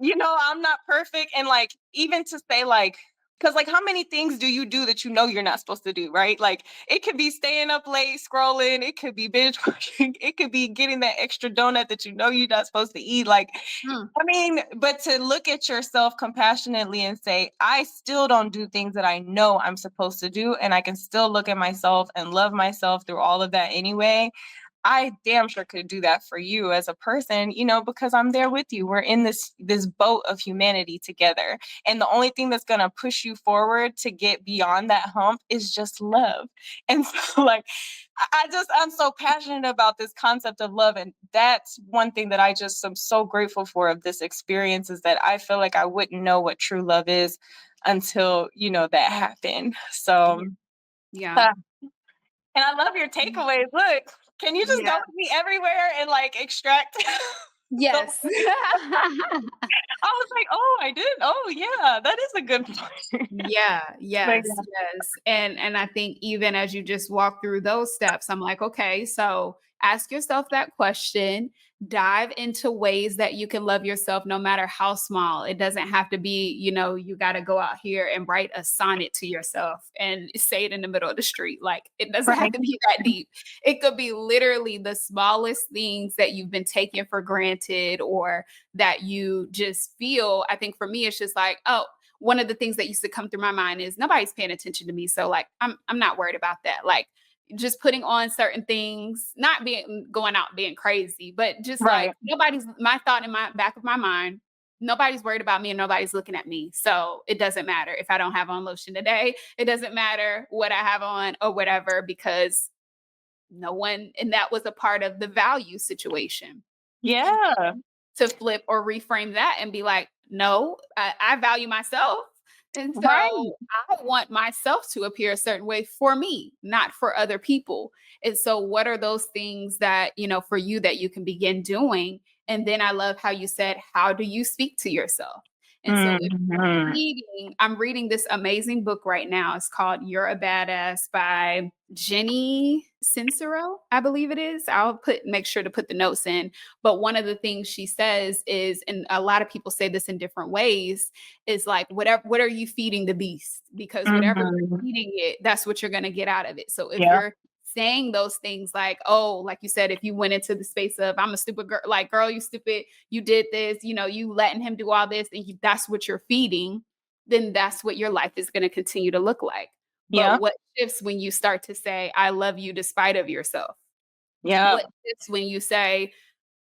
I'm not perfect. And like, even to say like, because like how many things do you do that you're not supposed to do, right? Like it could be staying up late scrolling, it could be binge watching, it could be getting that extra donut that you're not supposed to eat. Like, Mm. I mean, but to look at yourself compassionately and say, I still don't do things that I know I'm supposed to do, and I can still look at myself and love myself through all of that anyway. I damn sure could do that for you as a person, because I'm there with you. We're in this boat of humanity together. And the only thing that's going to push you forward to get beyond that hump is just love. And so like I'm so passionate about this concept of love, and that's one thing that I just am so grateful for of this experience, is that I feel like I wouldn't know what true love is until, that happened. So, Yeah. Yeah. uh, and I love your takeaways. Look, can you just go Yeah. with me everywhere and like extract the Yes. I was like, oh, I did. Oh, yeah, that is a good point. Yeah, But yes, yes. And I think even as you just walk through those steps, I'm like, okay, so ask yourself that question, dive into ways that you can love yourself no matter how small. It doesn't have to be, you got to go out here and write a sonnet to yourself and say it in the middle of the street. Like it doesn't have right, to be that deep. It could be literally the smallest things that you've been taking for granted or that you just feel. I think for me, it's just like, oh, one of the things that used to come through my mind is nobody's paying attention to me. So like I'm not worried about that. Like just putting on certain things, not being going out being crazy, but just right. like nobody's my thought in my back of my mind. Nobody's worried about me and nobody's looking at me. So it doesn't matter if I don't have on lotion today. It doesn't matter what I have on or whatever, because no one, and that was a part of the value situation Yeah, to flip or reframe that and be like, no, I value myself. And so right. I want myself to appear a certain way for me, not for other people. And so, what are those things that, for you that you can begin doing? And then I love how you said, how do you speak to yourself? And so, if Mhm. I'm reading this amazing book right now. It's called You're a Badass by Jenny Sincero, I believe it is. I'll make sure to put the notes in. But one of the things she says is, and a lot of people say this in different ways, is like, what are you feeding the beast? Because whatever you're Mhm. feeding it, that's what you're going to get out of it. So if Yeah, you're saying those things like, oh, like you said, if you went into the space of, I'm a stupid girl, like, girl, you stupid, you did this, you letting him do all this, and that's what you're feeding, then that's what your life is going to continue to look like. yeah, But what shifts when you start to say, I love you despite of yourself? yeah, What shifts when you say,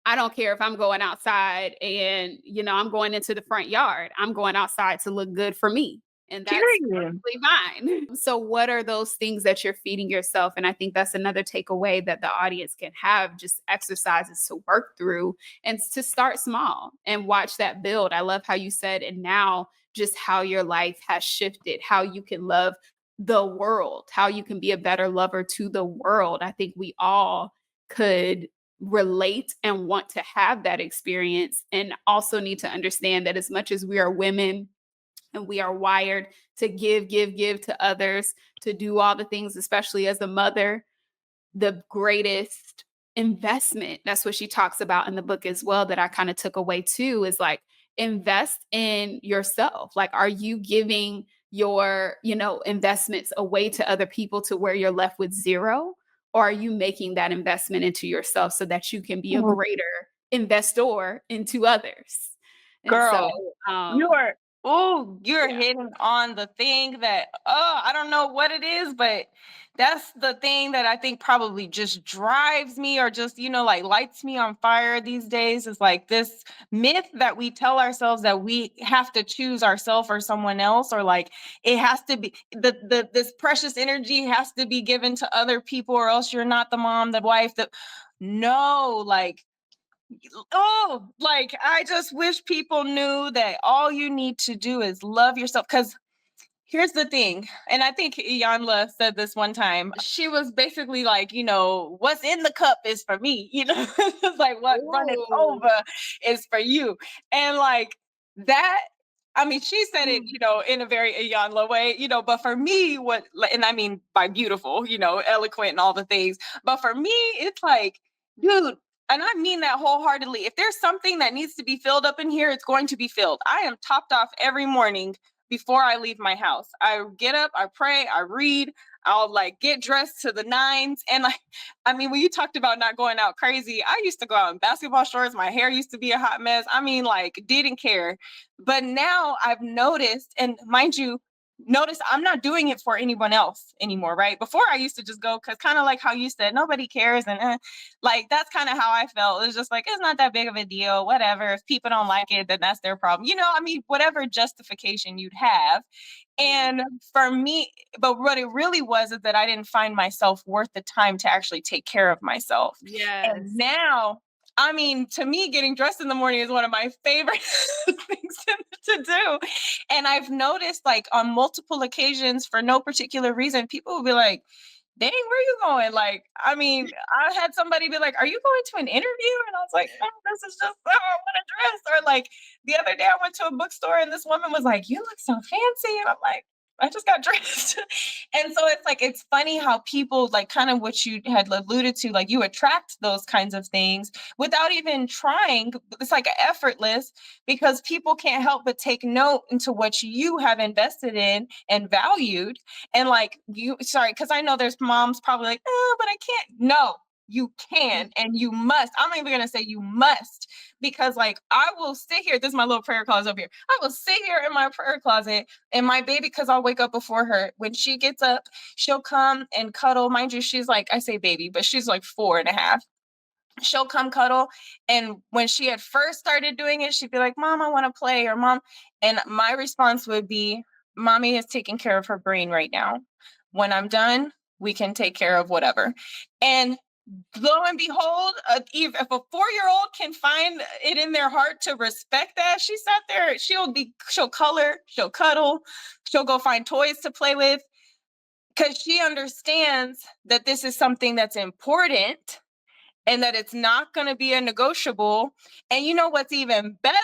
I don't care if I'm going outside and, I'm going into the front yard. I'm going outside to look good for me. And that's period. perfectly fine. So, what are those things that you're feeding yourself? And I think that's another takeaway that the audience can have, just exercises to work through and to start small and watch that build. I love how you said, and now just how your life has shifted, how you can love the world, how you can be a better lover to the world. I think we all could relate and want to have that experience, and also need to understand that as much as we are women and we are wired to give to others, to do all the things, especially as a mother, the greatest investment, that's what she talks about in the book as well, that I kind of took away too, is like, invest in yourself. Like, are you giving your, investments away to other people to where you're left with zero? Or are you making that investment into yourself so that you can be a Mhm. greater investor into others? And so, Girl, you um, are, oh, you're yeah. hitting on the thing that, oh, I don't know what it is, but that's the thing that I think probably just drives me, or just, like lights me on fire these days, is like this myth that we tell ourselves that we have to choose ourselves or someone else, or like it has to be this precious energy has to be given to other people, or else you're not the mom, the wife, the no, like, oh, like I just wish people knew that all you need to do is love yourself. Because here's the thing, and I think Iyanla said this one time. She was basically like, what's in the cup is for me. It's like what running Ooh. over is for you. And like that, I mean, she said it, Mm. in a very Iyanla way, but for me, and I mean by beautiful, eloquent and all the things. But for me, it's like, dude, and I mean that wholeheartedly. If there's something that needs to be filled up in here, it's going to be filled. I am topped off every morning before I leave my house. I get up, I pray, I read, I'll like get dressed to the nines. And like, I mean, when you talked about not going out crazy, I used to go out in basketball shorts. My hair used to be a hot mess. I mean, like, didn't care. But now I've noticed, and mind you, notice I'm not doing it for anyone else anymore, right? Before I used to just go because kind of like how you said, nobody cares. And like, that's kind of how I felt. It was just like, it's not that big of a deal, whatever. If people don't like it, then that's their problem. I mean, whatever justification you'd have. Yeah. And for me, but what it really was is that I didn't find myself worth the time to actually take care of myself. And Yes. now, I mean, to me, getting dressed in the morning is one of my favorite things to do. And I've noticed, like, on multiple occasions, for no particular reason, people will be like, dang, where you going? Like, I mean, I had somebody be like, are you going to an interview? And I was like, no, this is just how I want to dress. Or like the other day I went to a bookstore and this woman was like, you look so fancy. And I'm like, I just got dressed. And so it's like, it's funny how people, like, kind of what you had alluded to, like, you attract those kinds of things without even trying. It's like effortless, because people can't help but take note into what you have invested in and valued. And like, sorry, because I know there's moms probably like, oh, but I can't. No, you can and you must. I'm not even gonna say you must, because like I will sit here. This is my little prayer closet over here. I will sit here in my prayer closet, and my baby, because I'll wake up before her. When she gets up, she'll come and cuddle. Mind you, she's like, I say baby, but she's like 4.5. She'll come cuddle. And when she had first started doing it, she'd be like, Mom, I want to play, or Mom. And my response would be, Mommy is taking care of her brain right now. When I'm done, we can take care of whatever. And lo and behold, if a 4-year-old can find it in their heart to respect that, she sat there, she'll color, she'll cuddle, she'll go find toys to play with, because she understands that this is something that's important and that it's not going to be a negotiable. And you know what's even better?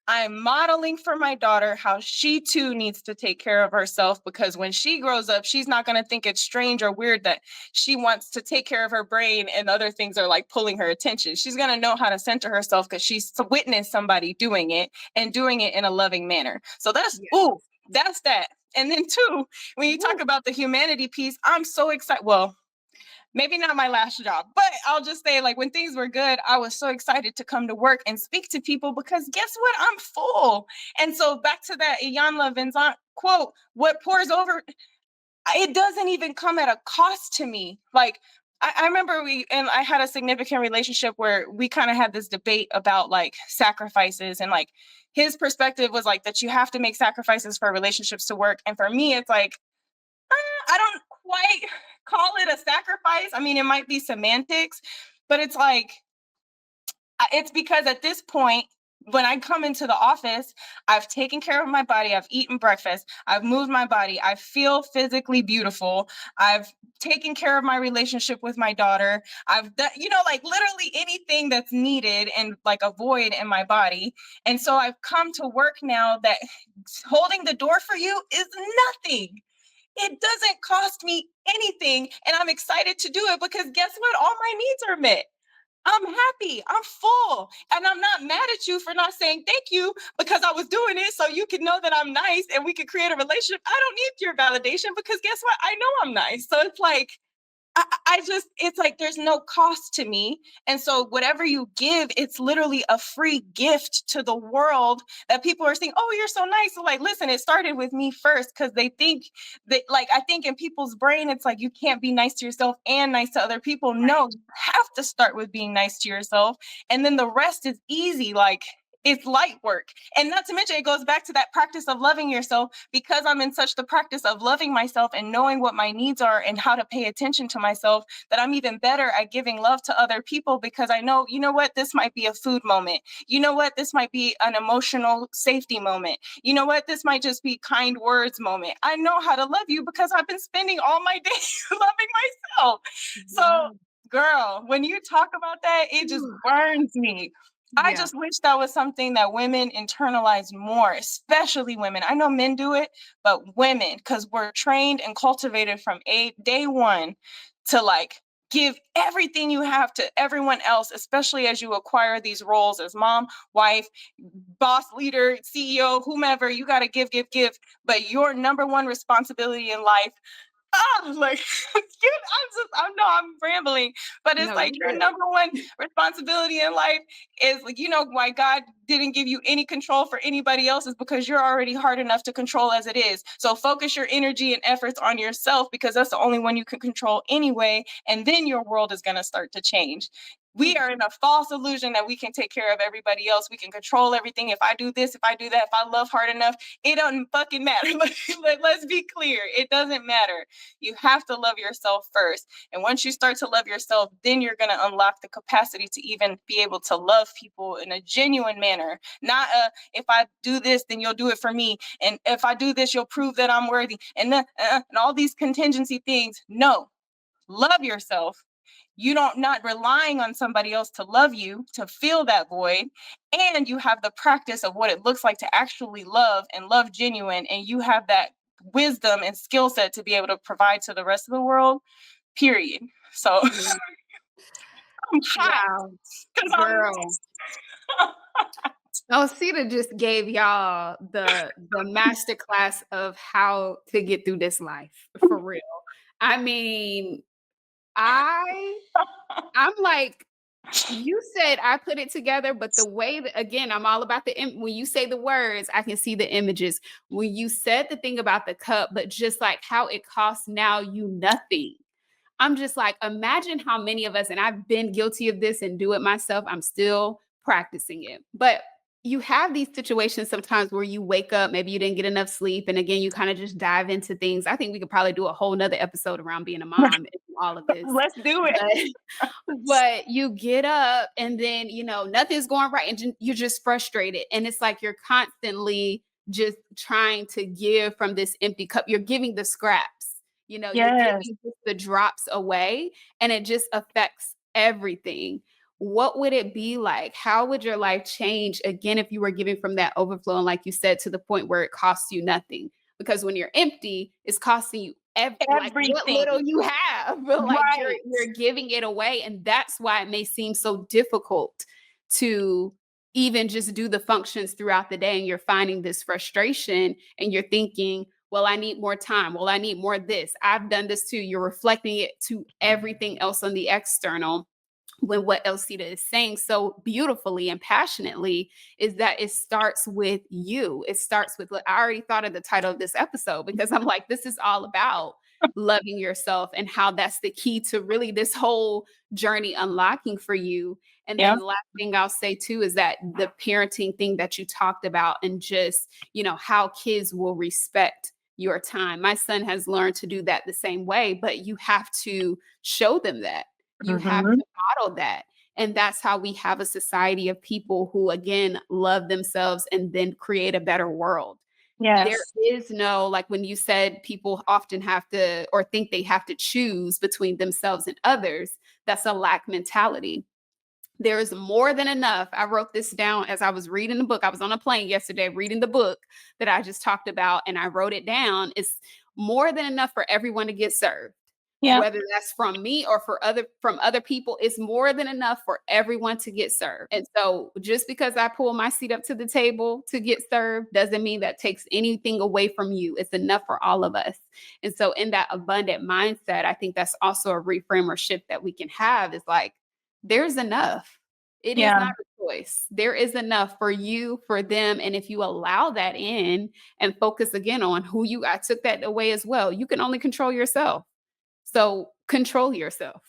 I'm modeling for my daughter how she too needs to take care of herself, because when she grows up, she's not going to think it's strange or weird that she wants to take care of her brain and other things are like pulling her attention. She's going to know how to center herself because she's witnessed somebody doing it and doing it in a loving manner. So Yes. that's that. And then two, when you talk Woo. about the humanity piece, I'm so excited. Well, maybe not my last job, but I'll just say, like, when things were good, I was so excited to come to work and speak to people, because guess what? I'm full. And so back to that Iyanla Vincent quote, what pours over, it doesn't even come at a cost to me. Like, I remember I had a significant relationship where we kind of had this debate about like sacrifices, and like his perspective was like that you have to make sacrifices for relationships to work. And for me, it's like, I don't quite call it a sacrifice. I mean, it might be semantics, but it's like, it's because at this point, when I come into the office, I've taken care of my body, I've eaten breakfast, I've moved my body, I feel physically beautiful, I've taken care of my relationship with my daughter. I've done, like literally anything that's needed and like a void in my body. And so I've come to work now that holding the door for you is nothing. It doesn't cost me anything. And I'm excited to do it because guess what? All my needs are met. I'm happy. I'm full. And I'm not mad at you for not saying thank you because I was doing it so you could know that I'm nice and we could create a relationship. I don't need your validation because guess what? I know I'm nice. So it's like, I just, it's like there's no cost to me. And so whatever you give, it's literally a free gift to the world that people are saying, oh, you're so nice. So like, listen, it started with me first because they think that, like, I think in people's brain, it's like you can't be nice to yourself and nice to other people. No, you have to start with being nice to yourself. And then the rest is easy. Like, it's light work. And not to mention, it goes back to that practice of loving yourself because I'm in such the practice of loving myself and knowing what my needs are and how to pay attention to myself that I'm even better at giving love to other people because I know, you know what, this might be a food moment. You know what, this might be an emotional safety moment. You know what, this might just be kind words moment. I know how to love you because I've been spending all my day loving myself. So, girl, when you talk about that, it just burns me. I Yeah. just wish that was something that women internalize more, especially women. I know men do it, but women, because we're trained and cultivated from day one to like give everything you have to everyone else, especially as you acquire these roles as mom, wife, boss, leader, CEO, whomever. You got to give, give, give. But your number one responsibility in life, like I know I'm rambling, but it's No, like you your good. number one responsibility in life is like, why God didn't give you any control for anybody else is because you're already hard enough to control as it is. So focus your energy and efforts on yourself because that's the only one you can control anyway. And then your world is going to start to change. We are in a false illusion that we can take care of everybody else. We can control everything. If I do this, if I do that, if I love hard enough, it doesn't fucking matter. Let's be clear. It doesn't matter. You have to love yourself first. And once you start to love yourself, then you're going to unlock the capacity to even be able to love people in a genuine manner. Not if I do this, then you'll do it for me. And if I do this, you'll prove that I'm worthy. And all these contingency things. No, love yourself. You don't not relying on somebody else to love you, to fill that void. And you have the practice of what it looks like to actually love and love genuine. And you have that wisdom and skill set to be able to provide to the rest of the world, period. So Mm. I'm hot Wow, because I'm girl. Elsita just gave y'all the master class of how to get through this life for real. I mean, I I'm like, you said I put it together, but the way that again, I'm all about when you say the words, I can see the images. When you said the thing about the cup, but just like how it costs now you nothing. I'm just like, imagine how many of us, and I've been guilty of this and do it myself. I'm still practicing it. But you have these situations sometimes where you wake up, maybe you didn't get enough sleep. And again, you kind of just dive into things. I think we could probably do a whole nother episode around being a mom and all of this. let's do it. But but you get up and then, nothing's going right and you're just frustrated. And it's like you're constantly just trying to give from this empty cup. You're giving the scraps, you're Yes. giving just the drops away and it just affects everything. What would it be like? How would your life change again if you were giving from that overflow? And like you said, to the point where it costs you nothing? Because when you're empty, it's costing you like what Everything. little you have, but like Right. you're giving it away. And that's why it may seem so difficult to even just do the functions throughout the day. And you're finding this frustration and you're thinking, well, I need more time. Well, I need more of this. I've done this too. You're reflecting it to everything else on the external when what Elsita is saying so beautifully and passionately is that it starts with you. It starts with, I already thought of the title of this episode because I'm like, this is all about loving yourself and how that's the key to really this whole journey unlocking for you. And Yeah. then the last thing I'll say too is that the parenting thing that you talked about and just, how kids will respect your time. My son has learned to do that the same way, but you have to show them that. You have Mm-hmm. to model that. And that's how we have a society of people who, again, love themselves and then create a better world. There Yes. is no, like when you said people often have to or think they have to choose between themselves and others, that's a lack mentality. There is more than enough. I wrote this down as I was reading the book. I was on a plane yesterday reading the book that I just talked about, and I wrote it down. It's more than enough for everyone to get served. Yeah. Whether that's from me or from other people, it's more than enough for everyone to get served. And so just because I pull my seat up to the table to get served doesn't mean that takes anything away from you. It's enough for all of us. And so in that abundant mindset, I think that's also a reframe or shift that we can have is like, there's enough. It is Yeah. not a choice. There is enough for you, for them. And if you allow that in and focus again on who you, I took that away as well. You can only control yourself. So control yourself,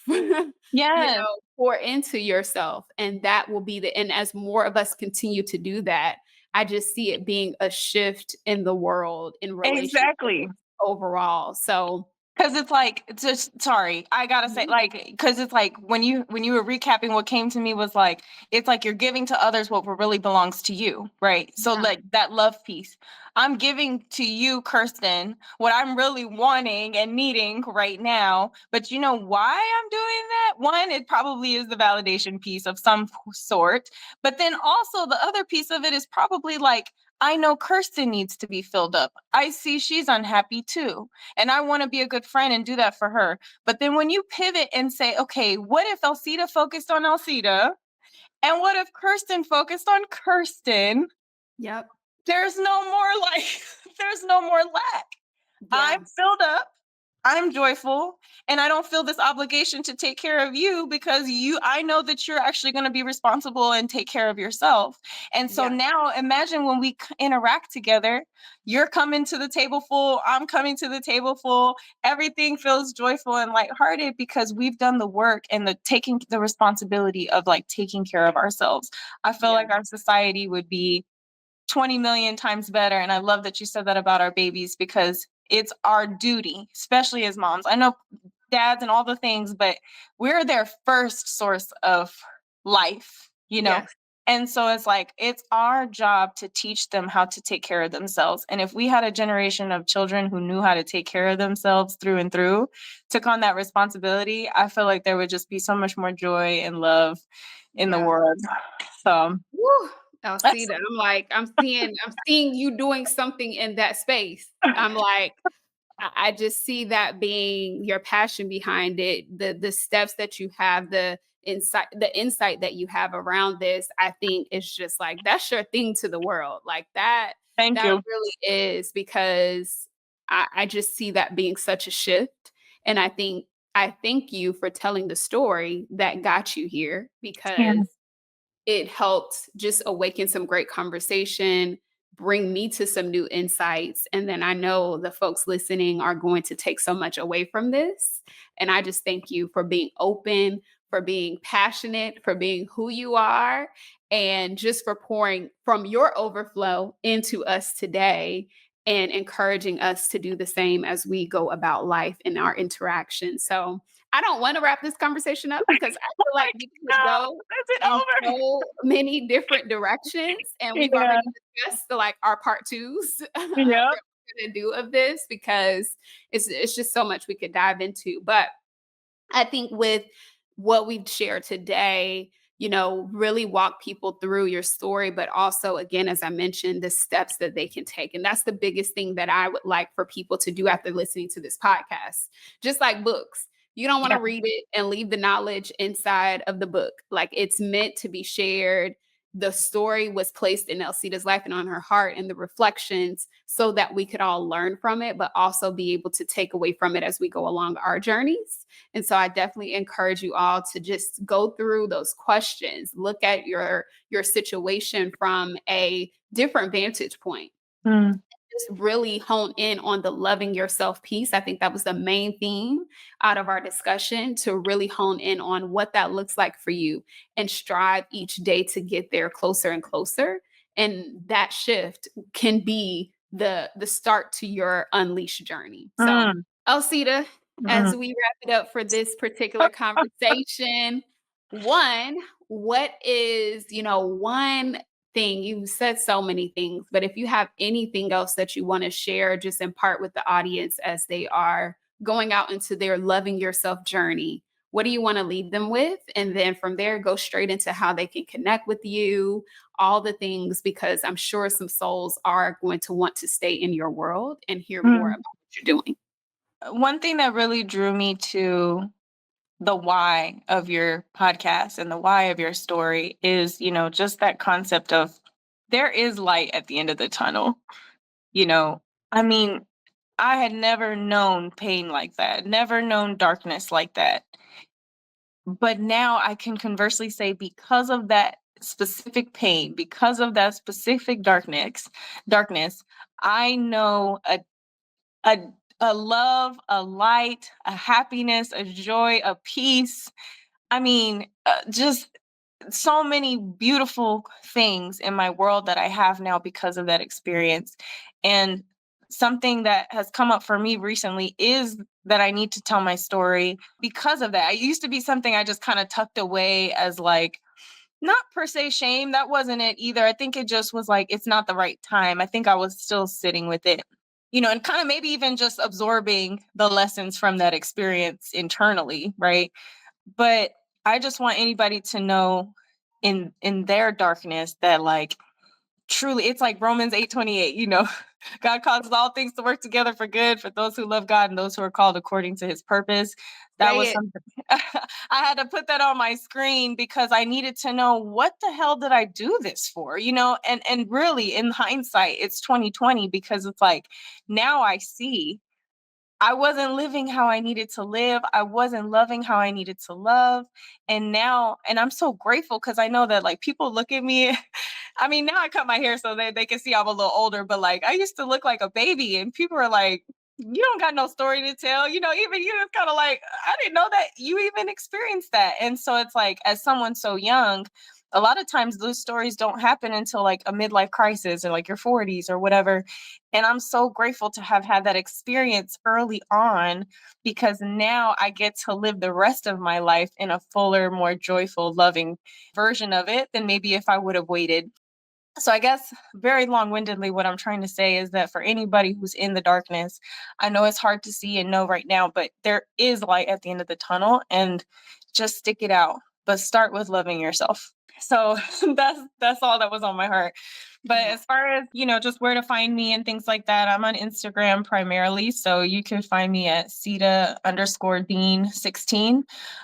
Yes. pour into yourself. And that will be and as more of us continue to do that, I just see it being a shift in the world, in relationships Exactly. overall. So, Cause it's like, it's just sorry, I gotta say, mhm, like, cause it's like when you were recapping, what came to me was like, it's like you're giving to others what really belongs to you, right? So yeah, like that love piece, I'm giving to you, Kirsten, what I'm really wanting and needing right now. But you know why I'm doing that? One, it probably is the validation piece of some sort, but then also the other piece of it is probably like, I know Kirsten needs to be filled up. I see she's unhappy too. And I want to be a good friend and do that for her. But then when you pivot and say, okay, what if Elsita focused on Elsita? And what if Kirsten focused on Kirsten? yep, There's no more like, there's no more lack. I'm yeah, filled up. I'm joyful, and I don't feel this obligation to take care of you because I know that you're actually going to be responsible and take care of yourself. And so yeah, now imagine when we interact together, you're coming to the table full, I'm coming to the table full. Everything feels joyful and lighthearted because we've done the work and the taking the responsibility of like taking care of ourselves. I feel yeah, like our society would be 20 million times better. And I love that you said that about our babies because it's our duty, especially as moms. I know dads and all the things, but we're their first source of life, you know? yes, And so it's like, it's our job to teach them how to take care of themselves. And if we had a generation of children who knew how to take care of themselves through and through, took on that responsibility, I feel like there would just be so much more joy and love in the yeah. world. So Woo, that's, Alcida, I'm like, I'm seeing you doing something in that space. I'm like, I just see that being your passion behind it, the steps that you have, the insight that you have around this, I think is just like that's your thing to the world. Like thank that you. really is because I just see that being such a shift. And I thank you for telling the story that got you here Yeah. because it helped just awaken some great conversation, bring me to some new insights. And then I know the folks listening are going to take so much away from this. And I just thank you for being open, for being passionate, for being who you are, and just for pouring from your overflow into us today and encouraging us to do the same as we go about life in our interaction. So I don't want to wrap this conversation up because I feel like Like, we could no, go is it in over? so many different directions, and we've Yeah. already discussed the, like, our part 2s that Yep. we're gonna do of this because it's just so much we could dive into, but I think with what we've shared today, really walk people through your story, but also, again, as I mentioned, the steps that they can take. And that's the biggest thing that I would like for people to do after listening to this podcast. Just like books, you don't want Yeah. to read it and leave the knowledge inside of the book. Like it's meant to be shared. The story was placed in Elsita's life and on her heart and the reflections so that we could all learn from it, but also be able to take away from it as we go along our journeys. And so I definitely encourage you all to just go through those questions, look at your situation from a different vantage point. Mm. Just really hone in on the loving yourself piece. I think that was the main theme out of our discussion to really hone in on what that looks like for you and strive each day to get there closer and closer. And that shift can be the start to your unleash journey. So, Mm. Elsita, Mm. as we wrap it up for this particular conversation, one, what is, one thing, you said so many things, but if you have anything else that you want to share, just impart with the audience as they are going out into their loving yourself journey, what do you want to leave them with? And then from there, go straight into how they can connect with you, all the things, because I'm sure some souls are going to want to stay in your world and hear more Mm. about what you're doing. One thing that really drew me to the why of your podcast and the why of your story is, just that concept of there is light at the end of the tunnel. You know, I mean, I had never known pain like that, never known darkness like that. But now I can conversely say, because of that specific pain, because of that specific darkness, I know a a love, a light, a happiness, a joy, a peace. I mean, just so many beautiful things in my world that I have now because of that experience. And something that has come up for me recently is that I need to tell my story because of that. It used to be something I just kind of tucked away as like, not per se shame. That wasn't it either. I think it just was like, it's not the right time. I think I was still sitting with it, and kind of maybe even just absorbing the lessons from that experience internally. Right. But I just want anybody to know in their darkness that like truly it's like Romans 8:28, God causes all things to work together for good for those who love God and those who are called according to his purpose. That Say was it. something I had to put that on my screen because I needed to know what the hell did I do this for? And really in hindsight, it's 2020 because it's like now I see I wasn't living how I needed to live. I wasn't loving how I needed to love. And I'm so grateful because I know that like people look at me. I mean, now I cut my hair so they can see I'm a little older, but like I used to look like a baby and people are like, you don't got no story to tell. Even you, it's kind of like, I didn't know that you even experienced that. And so it's like, as someone so young, a lot of times those stories don't happen until like a midlife crisis or like your 40s or whatever. And I'm so grateful to have had that experience early on because now I get to live the rest of my life in a fuller, more joyful, loving version of it than maybe if I would have waited. So I guess very long-windedly, what I'm trying to say is that for anybody who's in the darkness, I know it's hard to see and know right now, but there is light at the end of the tunnel and just stick it out. But start with loving yourself. So that's all that was on my heart. But as far as, just where to find me and things like that, I'm on Instagram primarily. So you can find me at Sita_Dean16.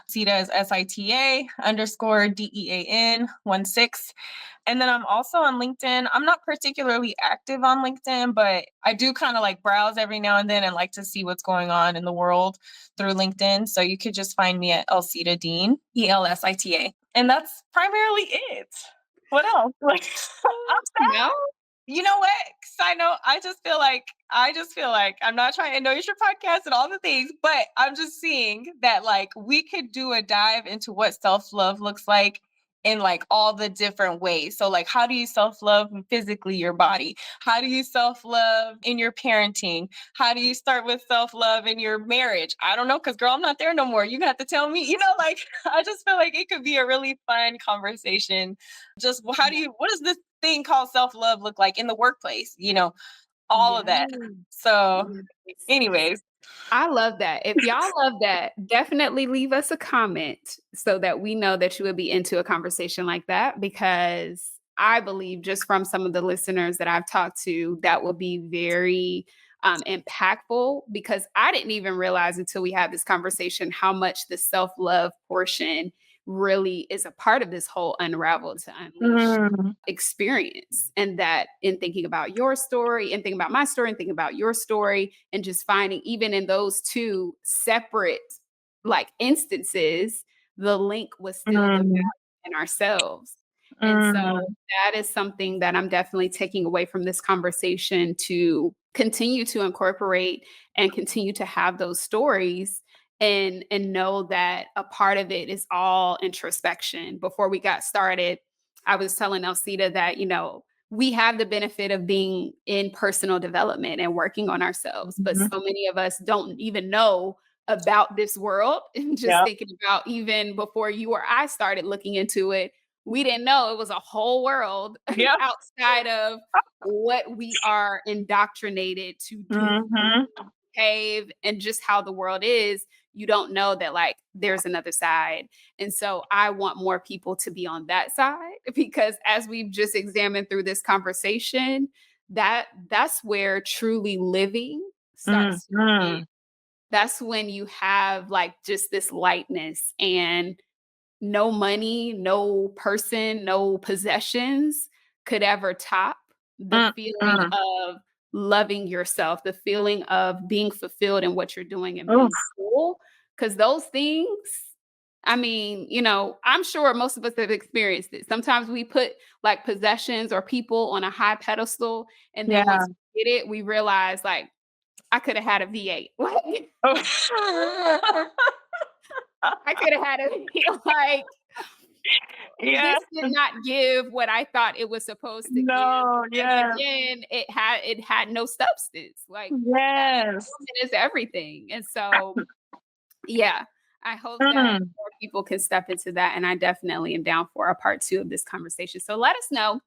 Sita is Sita_DEAN16. And then I'm also on LinkedIn. I'm not particularly active on LinkedIn, but I do kind of like browse every now and then and like to see what's going on in the world through LinkedIn. So you could just find me at Elsita Dean, ELSITA. And that's primarily it. What else? Like, I'm sad. No? You know what? Side note, I just feel like I'm not trying to know it's your podcast and all the things, but I'm just seeing that like we could do a dive into what self-love looks like in like all the different ways. So like how do you self-love physically your body? How do you self-love in your parenting? How do you start with self-love in your marriage? I don't know, because girl, I'm not there no more. You have to tell me, like I just feel like it could be a really fun conversation. Just what does this thing called self-love look like in the workplace? All of Yes. that. So Yes. anyways. I love that. If y'all love that, definitely leave us a comment so that we know that you would be into a conversation like that, because I believe just from some of the listeners that I've talked to, that will be very impactful, because I didn't even realize until we had this conversation how much the self-love portion really is a part of this whole Unraveled to Unleash Mm, experience. And that in thinking about your story and thinking about my story and thinking about your story and just finding even in those two separate like instances, the link was still the value mm, in ourselves. And so mm, that is something that I'm definitely taking away from this conversation to continue to incorporate and continue to have those stories, and know that a part of it is all introspection. Before we got started, I was telling Elsita that, we have the benefit of being in personal development and working on ourselves, but mhm. so many of us don't even know about this world. And just Yeah. thinking about even before you or I started looking into it, we didn't know it was a whole world Yep. outside of what we are indoctrinated to do, Mhm. behave, and just how the world is. You don't know that like there's another side. And so I want more people to be on that side because as we've just examined through this conversation, that's where truly living starts to begin. Mhm. That's when you have like just this lightness and no money, no person, no possessions could ever top the Mm, feeling mm. of loving yourself, the feeling of being fulfilled in what you're doing and being Oof. full. Because those things, I mean, I'm sure most of us have experienced it. Sometimes we put like possessions or people on a high pedestal, and then Yeah. once we get it, we realize like I could have had a V8. Like, Oh. I could have had a like Yeah. this did not give what I thought it was supposed to give No, because yeah. again, it had no substance. Like that Yes. woman is everything. And so, yeah, I hope that Mm. more people can step into that. And I definitely am down for a part 2 of this conversation. So let us know.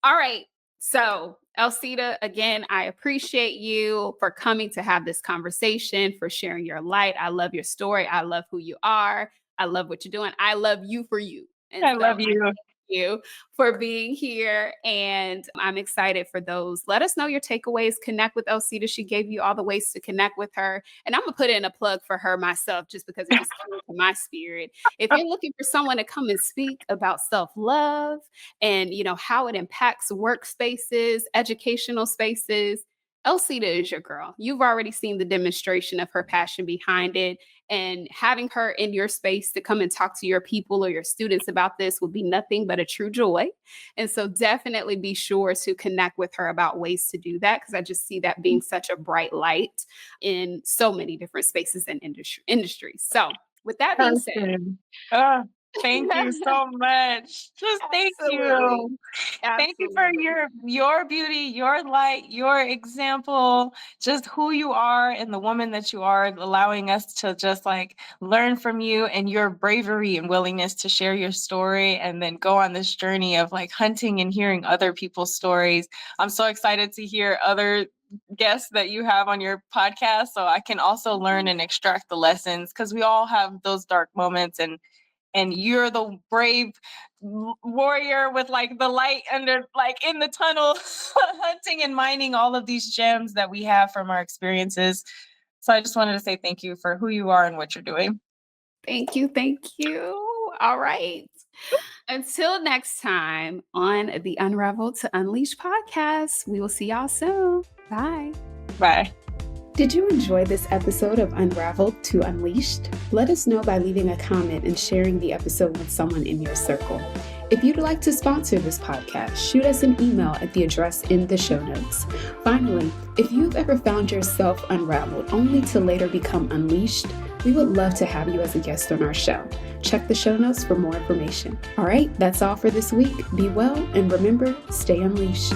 All right. So, Elsita, again, I appreciate you for coming to have this conversation, for sharing your light. I love your story. I love who you are. I love what you're doing. I love you for you. And I so love you. you for being here. And I'm excited for those. Let us know your takeaways. Connect with Elsita. She gave you all the ways to connect with her. And I'm going to put in a plug for her myself just because it just came to my spirit. If you're looking for someone to come and speak about self-love and how it impacts workspaces, educational spaces, Elsita is your girl. You've already seen the demonstration of her passion behind it. And having her in your space to come and talk to your people or your students about this would be nothing but a true joy. And so definitely be sure to connect with her about ways to do that because I just see that being such a bright light in so many different spaces and industries. So, with that being said, Person. Oh, thank you so much. Just thank absolutely. you. Thank you for Absolutely. your beauty, your light, your example, just who you are and the woman that you are, allowing us to just like learn from you and your bravery and willingness to share your story and then go on this journey of like hunting and hearing other people's stories. I'm so excited to hear other guests that you have on your podcast so I can also learn and extract the lessons because we all have those dark moments and you're the brave warrior with like the light under like in the tunnel hunting and mining all of these gems that we have from our experiences. So I just wanted to say thank you for who you are and what you're doing. Thank you. Thank you. All right. Until next time on the Unraveled to Unleash podcast, we will see y'all soon. Bye. Bye. Did you enjoy this episode of Unraveled to Unleashed? Let us know by leaving a comment and sharing the episode with someone in your circle. If you'd like to sponsor this podcast, shoot us an email at the address in the show notes. Finally, if you've ever found yourself unraveled only to later become unleashed, we would love to have you as a guest on our show. Check the show notes for more information. All right, that's all for this week. Be well, and remember, stay unleashed.